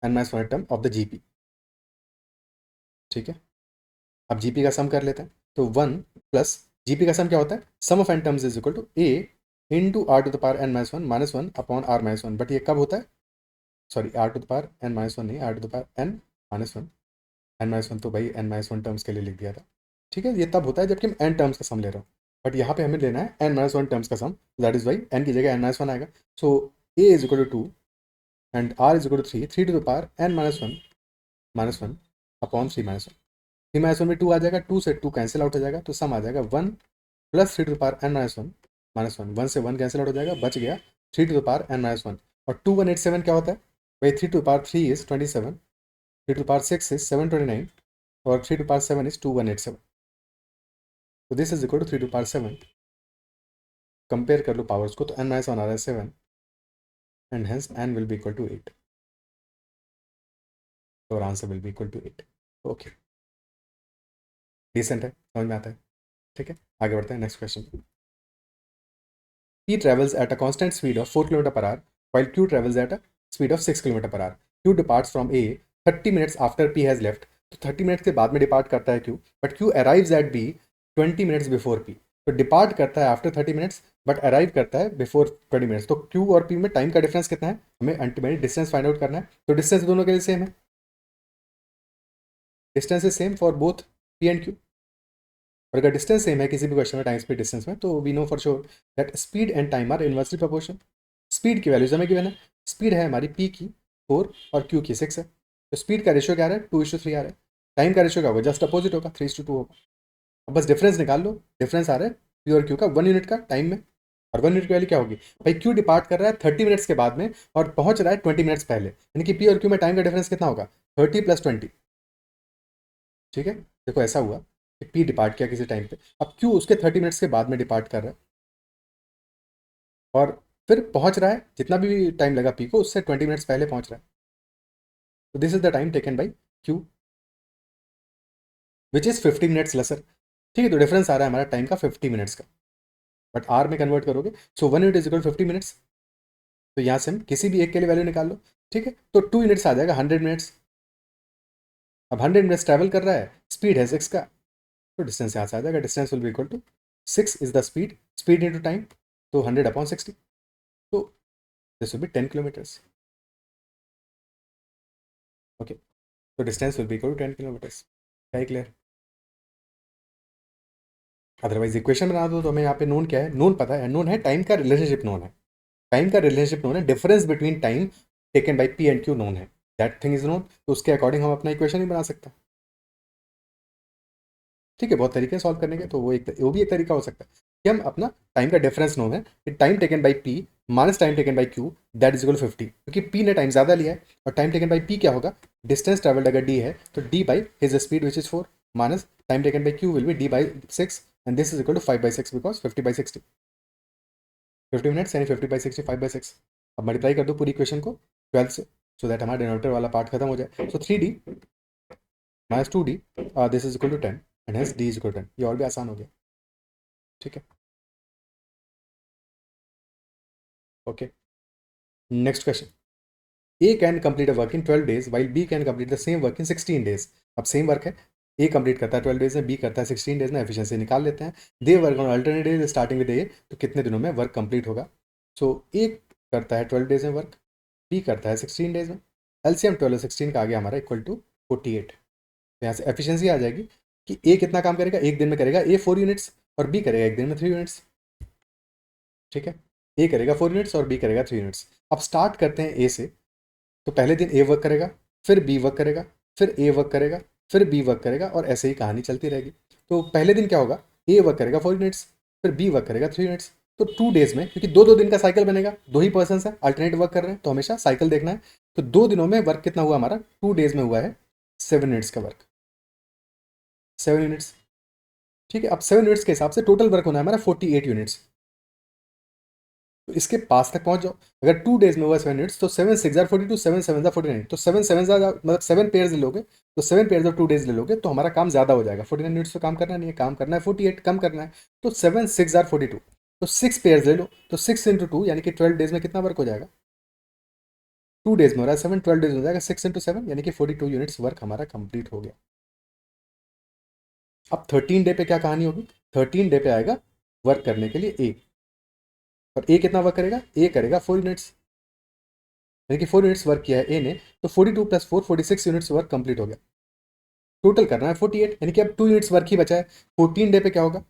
[SPEAKER 1] n-1 term of the GP, ठीक है। अब जीपी का सम कर लेते हैं, तो 1 प्लस जीपी का सम क्या होता है, sum of n terms is equal to a into r to the power n-1 -1 upon r-1, but ये कब होता है, sorry r to the power n-1 नहीं, are to the power n-1, n-1 तो भाई n-1 टर्म्स के लिए लिख दिया था, ठीक है। ये तब होता है जबकि हम n टर्म्स का सम ले रहे हो, बट यहाँ पे हमें लेना है n-1 टर्म्स का sum, that is why n की जगह n-1 आएगा, so a is equal to 2 एंड r is equal to 3 to the power n-1 upon 3-1, 3-1 में 2 आ जाएगा, 2 से 2 कैंसिल आउट हो जाएगा, तो सम आ जाएगा 1 plus 3 to the power n-1 1 से 1 कैंसिल आउट हो जाएगा, बच गया 3 टू द पावर n-1, और 2187 क्या होता है भाई, 3 to the power 3 is 27, 3 to the power 6 is 729, और 3 टू पावर 7 इज 2187, तो this is equal to 3 to power 7, compare कर लो पावर्स को, तो n-1 आ रहा है 7 and hence n will be equal to 8, और answer will be equal to 8, okay, decent है, समझ में आता है, ठीक है। आगे बढ़ते हैं next question. P travels at a constant speed of 4 km per hour while Q travels at a speed of 6 km per hour. Q departs from A 30 minutes after P has left. तो 30 मिनट्स के बाद में डिपार्ट करता है Q, but Q arrives eight B 20 minutes before P. तो डिपार्ट करता है आफ्टर 30 मिनट्स बट अराइव करता है बिफोर 20 मिनट्स, तो Q और P में टाइम का डिफरेंस कितना है, हमें अल्टीमेटली डिस्टेंस फाइंड आउट करना है, तो डिस्टेंस दोनों के लिए सेम है, distance is same for both P and Q, और अगर डिस्टेंस सेम है किसी भी क्वेश्चन में टाइम स्पीड डिस्टेंस में, तो we know for sure that speed and time are inversely proportion. Speed की वैल्यूज हमें गिवन है, स्पीड है हमारी पी की 4 और क्यू की 6 है, तो स्पीड का रेशियो क्या आ रहा है, 2:3 आ रहा है, टाइम का रेशियो क्या होगा, जस्ट अपोजिट होगा, 3:2 होगा। अब बस डिफरेंस निकाल लो, डिफरेंस आ रहा है पी और क्यू का 1 यूनिट का टाइम में, और 1 यूनिट की वैल्यू क्या होगी भाई, क्यू डिपार्ट कर रहा है 30 मिनट्स के बाद में और पहुंच रहा है 20 मिनट्स पहले, यानी कि पी और क्यू में टाइम का डिफरेंस कितना होगा, 30 + 20, ठीक है। देखो ऐसा हुआ कि पी डिपार्ट किया किसी टाइम पे, अब क्यू उसके 30 मिनट्स के बाद में डिपार्ट कर रहा है, और फिर पहुंच रहा है, जितना भी टाइम लगा पी को उससे 20 मिनट्स पहले पहुंच रहा है, तो this is the time taken by Q which is 50 minutes lesser, ठीक है। तो डिफरेंस आ रहा है हमारा टाइम का 50 मिनट्स का, बट आर में कन्वर्ट करोगे, सो 1 यूनिट इज इक्वल 50 मिनट्स, तो यहाँ से हम किसी भी एक के लिए वैल्यू निकाल लो, ठीक है। तो 2 यूनिट्स आ जाएगा 100 मिनट्स, अब 100 मिनट्स ट्रैवल कर रहा है, स्पीड है 6 का, तो डिस्टेंस यहाँ से आ जाएगा, distance will be equal to 6 is the speed, speed into time, तो 100/60, तो this will be 10 kilometres, okay, तो distance will be equal to 10 kilometres, क्या है क्लियर। अदरवाइज इक्वेशन बना दो, तो हमें यहाँ पे नोन क्या है, नोन पता है, नोन है टाइम का रिलेशनशिप, नोन है टाइम का रिलेशनशिप, नोन है difference between time taken by P and Q, known है दैट थिंग इज नोन, तो उसके अकॉर्डिंग हम अपना इक्वेशन ही बना सकते हैं, ठीक है। बहुत तरीके सॉल्व करने के, तो वो भी एक तरीका हो सकता है कि हम अपना टाइम का डिफरेंस नोन है कि time taken by P minus time taken by Q that is equal 50, क्योंकि पी ने टाइम ज़्यादा लिया है, और टाइम टेकन बाई पी क्या होगा, डिस्टेंस ट्रेवल्ड अगर डी है तो D by his speed which is 4 minus time taken by Q will be d/6, and this is equal to 5/6 because 50/60, 50 minutes यानी 50/60 5/6। अब मल्टीप्लाई कर दो पूरी इक्वेशन को 12 से, सो दैट हमारा डिनोमिनेटर वाला पार्ट खत्म हो जाए, so 3d minus 2d this is equal to 10 and hence d is equal to 10, ये और भी आसान हो गया, ठीक है, okay. Next question, A can complete a work in 12 days while B can complete the same work in 16 days. अब सेम वर्क है, ए कंप्लीट करता है 12 डेज में, बी करता है 16 डेज में, एफिशिएंसी निकाल लेते हैं, they work on alternate days starting with A, तो कितने दिनों में वर्क कंप्लीट होगा, सो ए करता है 12 डेज में वर्क, बी करता है 16 डेज में, एलसीएम 12 और 16 का आ गया हमारा इक्वल टू 48, तो यहाँ से एफिशिएंसी आ जाएगी कि ए कितना काम करेगा, एक दिन में करेगा ए 4 यूनिट्स और बी करेगा एक दिन में 3 यूनिट्स, ठीक है, ए करेगा 4 यूनिट्स और बी करेगा 3 यूनिट्स। अब स्टार्ट करते हैं ए से, तो पहले दिन ए वर्क करेगा, फिर बी वर्क करेगा, फिर ए वर्क करेगा, फिर बी वर्क करेगा, और ऐसे ही कहानी चलती रहेगी। तो पहले दिन क्या होगा, ए वर्क करेगा 4 यूनिट्स, फिर बी वर्क करेगा 3 यूनिट्स, तो 2 डेज में, क्योंकि दो दो दिन का साइकिल बनेगा, दो ही पर्सन है अल्टरनेट वर्क कर रहे हैं, तो हमेशा साइकिल देखना है, तो 2 दिनों में वर्क कितना हुआ हमारा, 2 डेज में हुआ है 7 यूनिट्स का वर्क, 7 यूनिट्स, ठीक है। अब 7 यूनिट्स के हिसाब से टोटल वर्क होना है हमारा 48 यूनिट्स, तो इसके पास तक पहुंच जाओ। अगर 2 डेज में हुआ 7 यूनिट्स तो 7 6 आर 42, 7 7 आर 49, तो 7 7 मतलब 7 पेयर्स ले लोगे, तो 7 पेयर्स ऑफ 2 डेज ले लोगे तो हमारा काम ज़्यादा हो जाएगा। 49 यूनिट्स तो काम करना नहीं है, काम करना है 48, कम करना है। तो 7 6 आर 42, तो 6 पेयर्स ले लो, तो 6 इंटू 2 यानी कि 12 डेज में कितना वर्क हो जाएगा? 2 डेज में हो रहा है 7, 12 डेज हो जाएगा 6 इंटू 7 यानी कि 42 यूनिट्स वर्क हमारा कंप्लीट हो गया। अब 13 डे पे क्या कहानी होगी? 13 डे पे आएगा वर्क करने के लिए ए, और ए कितना वर्क करेगा? ए करेगा 4 यूनिट्स, यानी कि 4 यूनिट्स वर्क किया है ए ने, तो 42 प्लस 4 46 यूनिट्स वर्क कंप्लीट हो गया। टोटल करना है 48, यानी कि अब 2 यूनिट्स वर्क ही बचा है। 14 डे पे क्या होगा?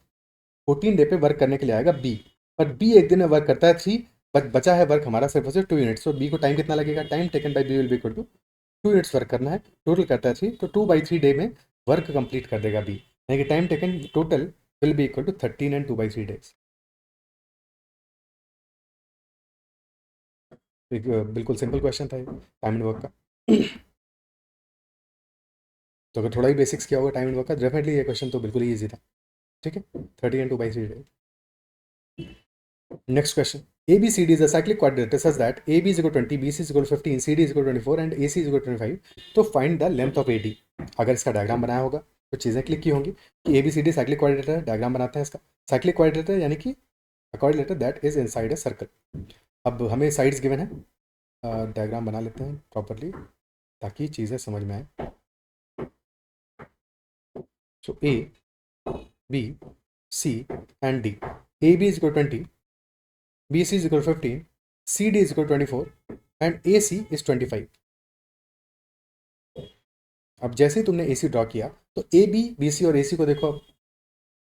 [SPEAKER 1] 14 डे पे वर्क करने के लिए आएगा बी, और बी एक दिन में वर्क करता है 3, बचा है वर्क हमारा सिर्फ और सिर्फ 2 यूनिट्स। तो बी को टाइम कितना लगेगा? Time taken by B will be equal to 2 units work करना है, टोटल करता है 3, तो 2/3 डे में वर्क कंप्लीट कर देगा बी, यानी कि time taken total will be equal to 13 and 2/3 days. एक बिल्कुल सिंपल क्वेश्चन था ये टाइम एंड वर्क का। तो अगर थोड़ा ही बेसिक्स किया होगा टाइम एंड वर्क का, डेफिनेटली ये क्वेश्चन तो बिल्कुल ही ईजी था। ठीक है, 30 and 2/3 days. Next question. ABCD is a cyclic quadrilateral such that AB is equal to 20, BC is equal to 15, CD is equal to 24 and AC is equal to 25. तो find the length of AD. अगर इसका डायग्राम बनाया होगा तो चीज़ें क्लिक की होंगी कि ABCD साइक्लिक क्वाड्रिलेटरल है, डायग्राम बनाते हैं इसका। साइक्लिक क्वाड्रिलेटरल यानी कि quadrilateral that is inside a circle. अब हमें साइड्स गिवन है, डायग्राम बना लेते हैं प्रॉपरली ताकि चीज़ें समझ में आए। सो A, B, C and D. AB is equal to 20, BC is equal to 15, CD is equal to 24 and AC is 25. अब जैसे ही तुमने AC ड्रॉ किया तो AB, BC और AC को देखो। अब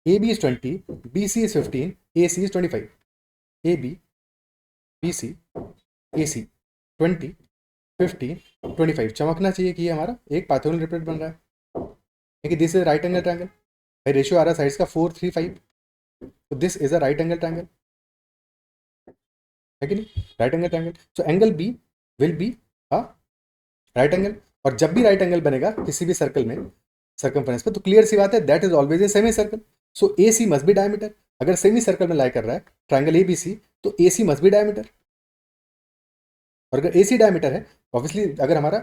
[SPEAKER 1] AB is 20, BC is 15, AC is 25. AB, BC, AC 20, 15, 25 चमकना चाहिए कि ये हमारा एक पाइथागोरल ट्रिपलेट बन रहा है, क्योंकि this is right angle triangle. भाई रेशियो आ रहा है साइड्स का 4 3 5, तो this is a right angle triangle, है कि नहीं? Right angle triangle, so angle B will be a right angle. और जब भी राइट एंगल बनेगा किसी भी सर्कल में, सर्कमफ्रेंस पे, तो क्लियर सी बात है that is always a semi circle. So A C must be diameter. अगर सेमी सर्कल में लाई कर रहा है ट्रायंगल ए बी सी, तो A C must be diameter. और अगर ए सी डायमीटर है, ऑब्वियसली अगर हमारा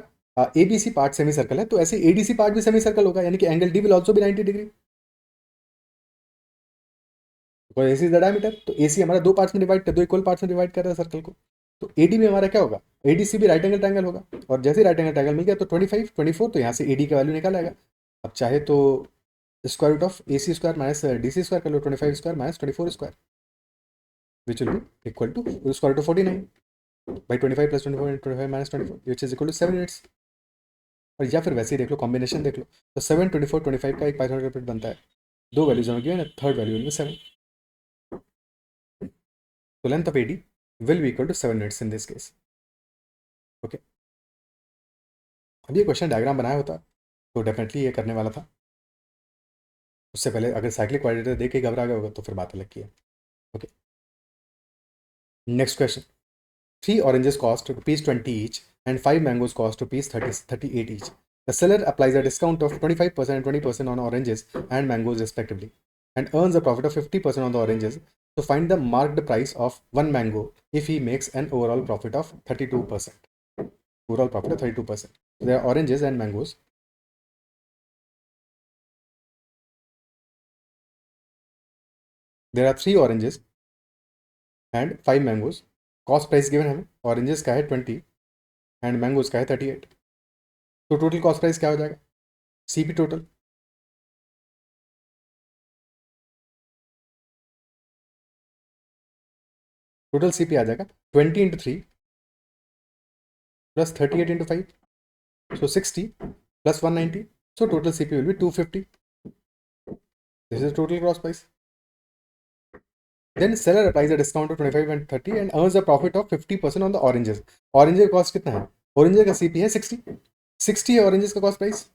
[SPEAKER 1] A B C part semi circle है तो ऐसे ए डी सी पार्ट भी सेमी सर्कल होगा, यानी कि angle D will also be 90 degree. तो A C is the diameter, तो ए सी हमारा दो पार्ट्स में डिवाइड कर, दो इक्वल पार्ट्स में डिवाइड कर रहा है सर्कल को। तो ए डी में हमारा क्या होगा? ए डी सी भी राइट एंगल ट्रायंगल होगा, और जैसे राइट एंगल ट्रायंगल मिल गया तो 25 24, तो यहाँ से ए डी का वैल्यू निकाल आएगा। अब चाहे तो square root of A C square minus D C square कर लो, 25 square minus 24 square, which will be equal to square root of 49 by 25 plus 24 25 minus 24 which is equal to 7 units. और या फिर वैसे ही देख लो, कॉम्बिनेशन देख लो, तो 7 24 25 का एक पाइथागोरल ट्रिपलेट बनता है। दो वैल्यूज हमें गिवन है, थर्ड वैल्यू विल बी 7। तो length of AD will be equal to 7 units in this case. Okay, अब ये क्वेश्चन डायग्राम बनाया होता तो डेफिनेटली ये करने वाला था। उससे पहले अगर साइक्लिक क्वाड्रेटर देख के घबरा गया होगा तो फिर बात अलग की है। Okay, next question. 3 oranges cost ₹20 each and 5 mangoes cost ₹38 each. The seller applies a discount of 25% and 20% on oranges and mangoes respectively and earns a profit of 50% on the oranges. So find the marked price of one mango if he makes an overall profit of 32%. Overall profit of 32%. So there are oranges and mangoes. There are 3 oranges and 5 mangoes. Cost price given है, oranges का है 20 and mangoes का है 38. तो टोटल कॉस्ट प्राइस क्या हो जाएगा? CP टोटल, टोटल CP आ जाएगा 20 into 3 plus 38 into 5, so 60 plus 190, so total CP will be 250. This is total gross price. Then seller applies a discount of 25 and 30 and earns a profit of 50% on the oranges. Oranges का कॉस्ट कितना है? Oranges का CP है 60 है oranges का कॉस्ट प्राइस,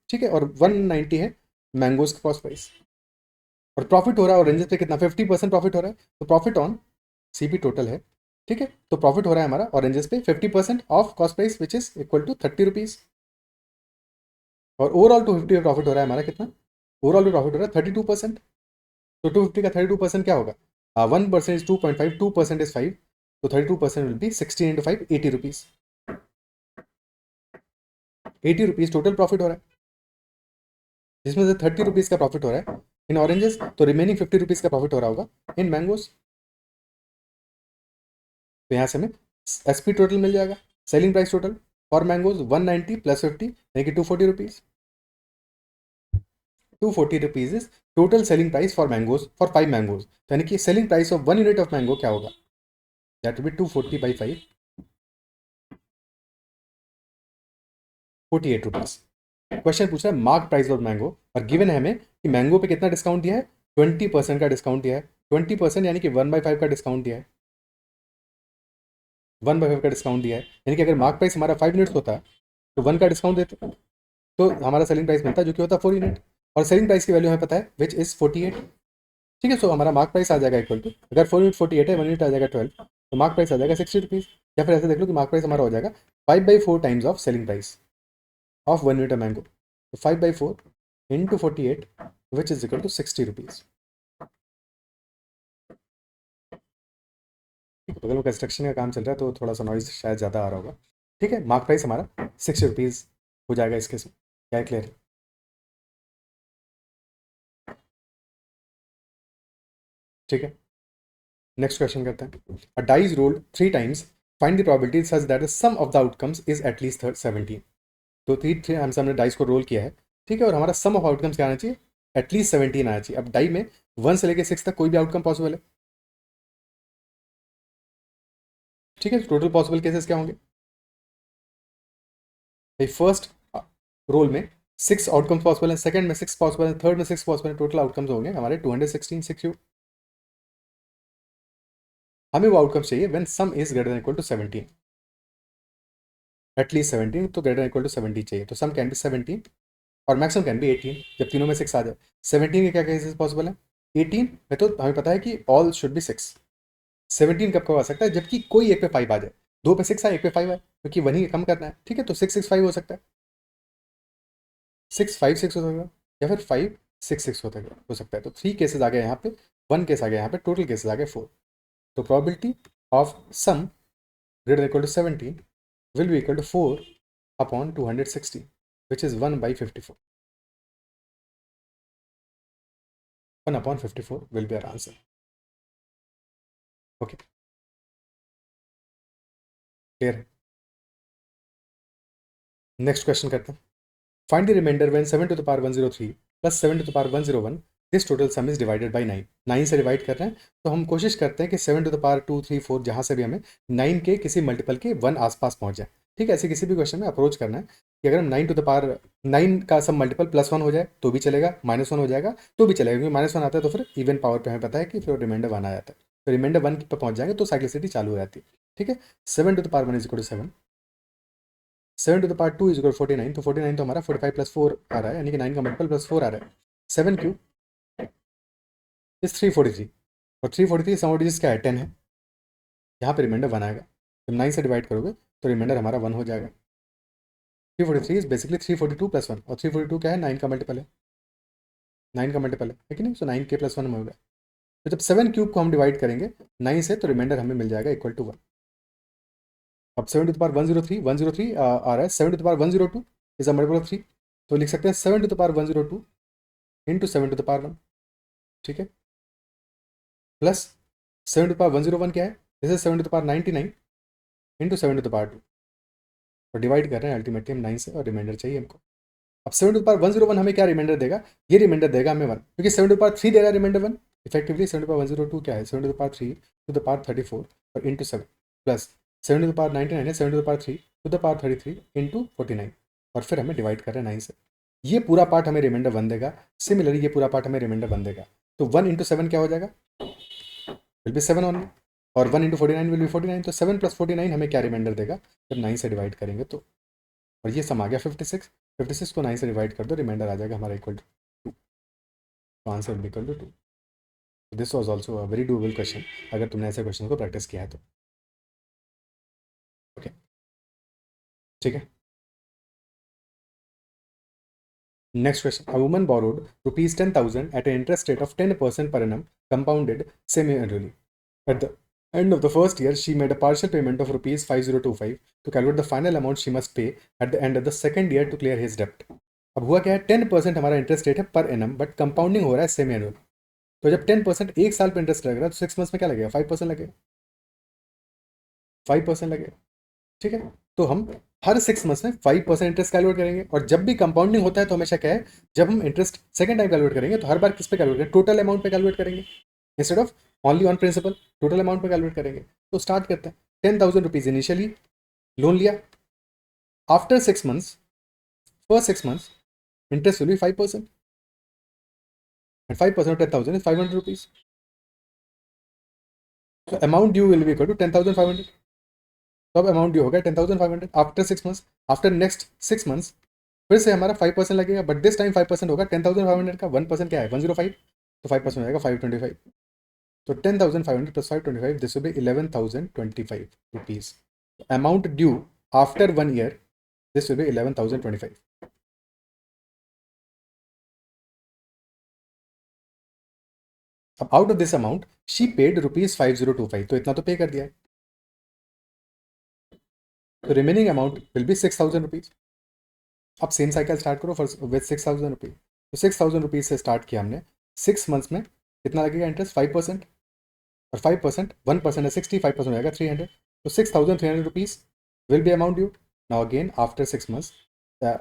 [SPEAKER 1] ठीक है, और 190 है मैंगोज का कॉस्ट प्राइस। और प्रॉफिट हो रहा है ऑरेंजेस पे कितना? 50% प्रॉफिट हो रहा है, तो प्रॉफिट ऑन CP टोटल है, ठीक है। तो प्रॉफिट हो रहा है हमारा ऑरेंजेस पे 50% of cost price which is equal to 30 rupees. और ओवरऑल 250 का प्रॉफिट हो रहा है हमारा कितना? ओवरऑल प्रॉफिट हो रहा है 32%। तो 250 का 32% क्या होगा? 1% is 2.5, 2% is 5, so 32% will be 16 into 5, 80 rupees. 80 rupees total profit हो रहा है, जिसमें से 30 रुपीज का प्रॉफिट हो रहा है इन ऑरेंजेस, तो रिमेनिंग 50 रुपीज का प्रॉफिट हो रहा होगा इन मैंगोज। तो यहाँ से हमें एसपी टोटल मिल जाएगा, selling price total for mangoes 190 plus 50 यानी कि 240 rupees. 240 rupees is total selling price for mangoes for 5 mangoes, तो यानी कि selling price of 1 unit of mango क्या होगा, that will be 240 by 5, 48 rupees. Question पूछ रहा है मार्क प्राइस ऑफ मैंगो, और गिवन है हमें कि मैंगो पे कितना डिस्काउंट दिया है, 20% का डिस्काउंट दिया है। 20% यानी कि 1/5 का डिस्काउंट दिया है, 1/5 का डिस्काउंट दिया है, यानी कि अगर मार्क प्राइस हमारा 5 यूनिट्स होता तो 1 का डिस्काउंट देते तो हमारा सेलिंग प्राइस मिलता जो कि होता 4 यूनिट, और सेलिंग प्राइस की वैल्यू हमें पता है विच इज 48। ठीक है, सो हमारा मार्क प्राइस आ जाएगा इक्वल टू, अगर 4 यूनिट 48 है, 1 यूनिट आ जाएगा 12, तो मार्क प्राइस आ जाएगा 60 रुपीज़। या फिर ऐसे देख लो कि मार्क प्राइस हमारा हो जाएगा 5/4 times of selling price of 1 unit mango, तो 5/4 into 48 which is equal to 60 rupees. बगल में कंस्ट्रक्शन का काम चल रहा है तो थोड़ा सा नॉइज शायद ज़्यादा आ रहा होगा। ठीक है, मार्क प्राइस हमारा 60 रुपीज़ हो जाएगा इस केस में। क्या क्लियर है? ठीक है, नेक्स्ट क्वेश्चन करते हैं। A dice rolled 3 times, find the probability such that the sum of the outcomes is at least 17। तो थ्री हमने डाइस को रोल किया है, ठीक है, और हमारा सम ऑफ आउटकम्स क्या आना चाहिए, एटलीस्ट 17 आना चाहिए। अब डाई में 1 से लेकर 6 तक कोई भी आउटकम पॉसिबल है। ठीक है, टोटल पॉसिबल केसेस क्या होंगे भाई, फर्स्ट रोल में 6 आउटकम्स पॉसिबल है, सेकंड में 6 पॉसिबल है, थर्ड में 6 पॉसिबल है, टोटल आउटकम्स होंगे हमारे 216 6 हमें वो आउटकम्स चाहिए when sum is greater than equal to 17, at least 17, तो ग्रेटर देन इक्वल टू 70 चाहिए, तो सम कैन बी 17 और मैक्सिमम कैन बी 18, जब तीनों में 6 आ जाए। 17 के क्या केसेस पॉसिबल है, 18 में तो हमें पता है कि ऑल शुड बी 6, 17 कब कब आ सकता है, जबकि कोई एक पे 5 आ जाए, 2 पे 6 आए, एक पे 5 आए, क्योंकि वही कम करना है। ठीक है, तो 6 6 5 हो सकता है, 6 5 6 हो सकता है, या फिर 5 6 6 हो सकता है। तो 3 केसेस आ गए यहाँ पे, 1 केस आ गया यहाँ पे, टोटल केसेस आ गए 4। तो probability of sum greater equal to 17 will be equal to 4 upon 260, which is 1/54. 1 upon 54 will be our answer. Okay, clear है? नेक्स्ट क्वेश्चन करते हैं। Find the remainder when 7 to the power 103 plus 7 to the power 101 this total sum is divided by 9। 9 से डिवाइड कर रहे हैं, तो हम कोशिश करते हैं कि 7 टू द पावर 2 3 4 जहाँ से भी हमें 9 के किसी मल्टीपल के 1 आसपास पहुंच जाए। ठीक है, ऐसे किसी भी क्वेश्चन में अप्रोच करना है कि अगर हम 9 टू द पावर 9 का सब मल्टीपल +1 हो जाए तो भी चलेगा, -1 हो जाएगा तो भी चलेगा, क्योंकि -1 आता है तो फिर इवन पावर पे हमें पता है कि फिर रिमाइंडर 1 आ जाता है, तो रिमाइंडर 1 पर पहुंच जाएंगे तो साइक्लिसिटी चालू हो जाती है। ठीक है, 7 to the power 1 is equal to 7, 7 to the power 2 is equal 49, तो 49 तो हमारा 45 प्लस 4 आ रहा है, यानी कि 9 का मल्टीपल +4 आ रहा है। 7 क्यू इज 343, और 343 सम ऑफ डिजिट्स क्या है, 10 है, यहाँ पे रिमाइंडर 1 आएगा, जब 9 से डिवाइड करोगे तो रिमाइंडर हमारा 1 हो जाएगा। 343 इज बेसिकली 342 + 1, और 342 क्या है, 9 का मल्टीपल है, 9 का मल्टीपल है कि नहीं, सो 9 के +1 में होगा। तो जब 7 क्यूब को हम डिवाइड करेंगे 9 से, तो रिमाइंडर हमें मिल जाएगा इक्वल टू 1। अब 7 टू द पावर 103 आ रहा है, 7 to the power 102 is a multiple of 3, तो लिख सकते हैं 7 to the power 102 into 7 to the power 1। ठीक है, प्लस 7 टू द पावर 101 क्या है, this is 7 to the power 99 into 7 to the power 2, और डिवाइड कर रहे हैं अल्टीमेटली हम 9 से, और रिमाइंडर चाहिए हमको। अब 7 टू द पावर 101 हमें क्या रिमाइंडर देगा, ये रिमाइंडर देगा हमें 1, क्योंकि 7 टू द पावर 3 दे रहा है remainder 1, effectively 7 to the power 102 क्या है, 7 to the power 3 to the power 34 और into 7, plus 7 to the power 99 है, 7 to the power 3 to the power 33 into 49, और फिर हमें डिवाइड कर रहे हैं 9 से। ये पूरा पार्ट हमें रिमाइंडर 1 देगा, सिमिलरली ये पूरा पार्ट हमें रिमाइंडर 1 देगा, तो 1 इंटू 7 क्या हो जाएगा, विल बी 7 ओनली, और 1 इंटू 49 विल बी 49, तो 7 प्लस 49 हमें क्या रिमाइंडर देगा जब 9 से डिवाइड करेंगे तो, और ये सम आ गया 56, 56 को 9 से डिवाइड कर दो, रिमाइंडर आ जाएगा हमारा इक्वल टू 2, तो answer will be equal to 2। This was also a very doable question अगर तुमने ऐसे क्वेश्चन को प्रैक्टिस किया है तो। ओके, ठीक है। Next question. A woman borrowed rupees 10,000 at an interest rate of 10% per annum, compounded semi-annually. At the end of the first year, she made a partial payment of rupees 5025 to calculate the final amount she must pay at the end of the second year to clear his debt. अब हुआ क्या है, 10% हमारा इंटरेस्ट रेट है पर एनम, बट कंपाउंडिंग हो रहा है सेमी एनुअल. तो जब 10% एक साल पर इंटरेस्ट लगेगा तो 6 मंथ्स में क्या लगेगा, 5% लगेगा. 5% लगेगा. ठीक है. तो हम हर 6 मंथ्स में 5% इंटरेस्ट कैलकुलेट करेंगे. और जब भी कंपाउंडिंग होता है तो हमेशा क्या है, जब हम इंटरेस्ट सेकंड टाइम कैलकुलेट करेंगे तो हर बार किस पे कैलकुलेट करेंगे, टोटल अमाउंट पे कैलकुलेट करेंगे instead of only on principal. Total amount पे कैलकुलेट करेंगे. तो स्टार्ट करते हैं. 10,000 रुपीज इनिशियली लोन लिया. After 6 months, first 6 months, interest will be 5%. And 5% of 10,000 is 500 rupees. So amount due will be equal to 10,500. तो अब अमाउंट ड्यू होगा 10,500 after 6 months. After next 6 months फिर से हमारा 5% लगेगा, बट दिस टाइम 5% होगा 10,500 का. 1% क्या है, 105. तो 5% हो जाएगा 525. तो 10,500 plus 525, this will B 11,025 rupees. Amount due after 1 year, this will B 11,025. अब out of this amount she paid rupees 5025. तो इतना तो पे कर दिया है. तो remaining amount will be 6,000 rupees. अब सेम साइकिल स्टार्ट करो फॉर विद 6,000 रुपीज. तो 6,000 रुपीज से स्टार्ट किया हमने. 6 मंथ्स में कितना लगेगा इंटरेस्ट, 5%. और 5%, 1% है 60, 5% हो जाएगा 300. तो 6,300 rupees will be amount due. Now again after 6 months the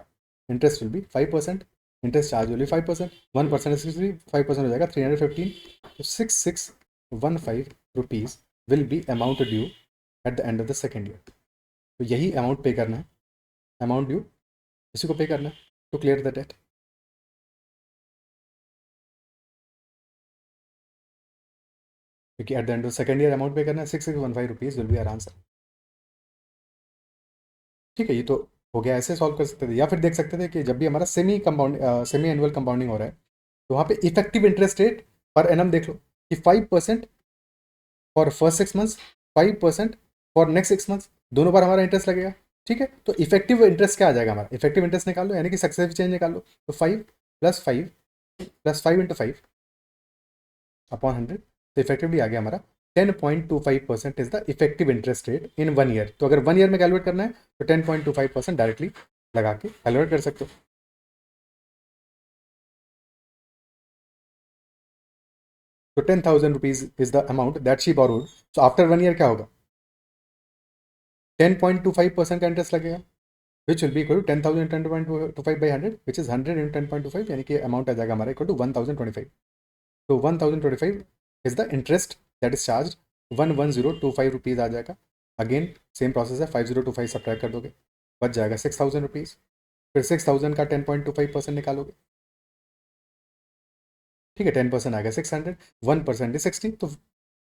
[SPEAKER 1] interest will be 5%. Interest charge will be 5%. 1% है 60, 5% हो जाएगा 315. तो 6,615 rupees will be amount due eight the end of the second year. तो यही अमाउंट पे करना है. अमाउंट ड्यू इसी को पे करना है टू क्लियर द डेट. क्योंकि at the end of second year amount pay करना है. 6,615 rupees will be our answer. ठीक है. ये तो हो गया. ऐसे सॉल्व कर सकते थे, या फिर देख सकते थे कि जब भी हमारा सेमी एनुअल कंपाउंडिंग हो रहा है तो वहाँ पे effective interest rate per annum देख लो कि 5% for first 6 months, 5% for next 6 months. दोनों बार हमारा इंटरेस्ट लगेगा. ठीक है. तो इफेक्टिव इंटरेस्ट क्या आ जाएगा हमारा, इफेक्टिव इंटरेस्ट निकाल लो, यानी कि सक्सेसिव चेंज निकाल लो. तो 5 + 5 + 5 × 5 अपॉन 100. तो इफेक्टिवली आ गया हमारा 10.25% is the effective interest rate in 1 year. तो अगर 1 ईयर में कैलकुलेट करना है तो 10.25% डायरेक्टली लगा के कैलकुलेट कर सकते हो. तो 10,000 rupees is the amount that she borrowed. So after 1 year क्या होगा, 10.25% का इंटरेस्ट लगेगा, which will be equal to 10,000 10.25 by 100, which is 100 × 10.25, यानी कि अमाउंट आ जाएगा हमारा इक्वल टू 1,025. तो 1,025 is the interest that is charge. 1,1025 rupees आ जाएगा. अगेन सेम प्रोसेस है, 5,025 सब्ट्रैक्ट कर दोगे, बच जाएगा 6,000 रुपीज़. फिर 6,000 का 10.25% निकालोगे. ठीक है. 10% आएगा 600, 1% इज 60, तो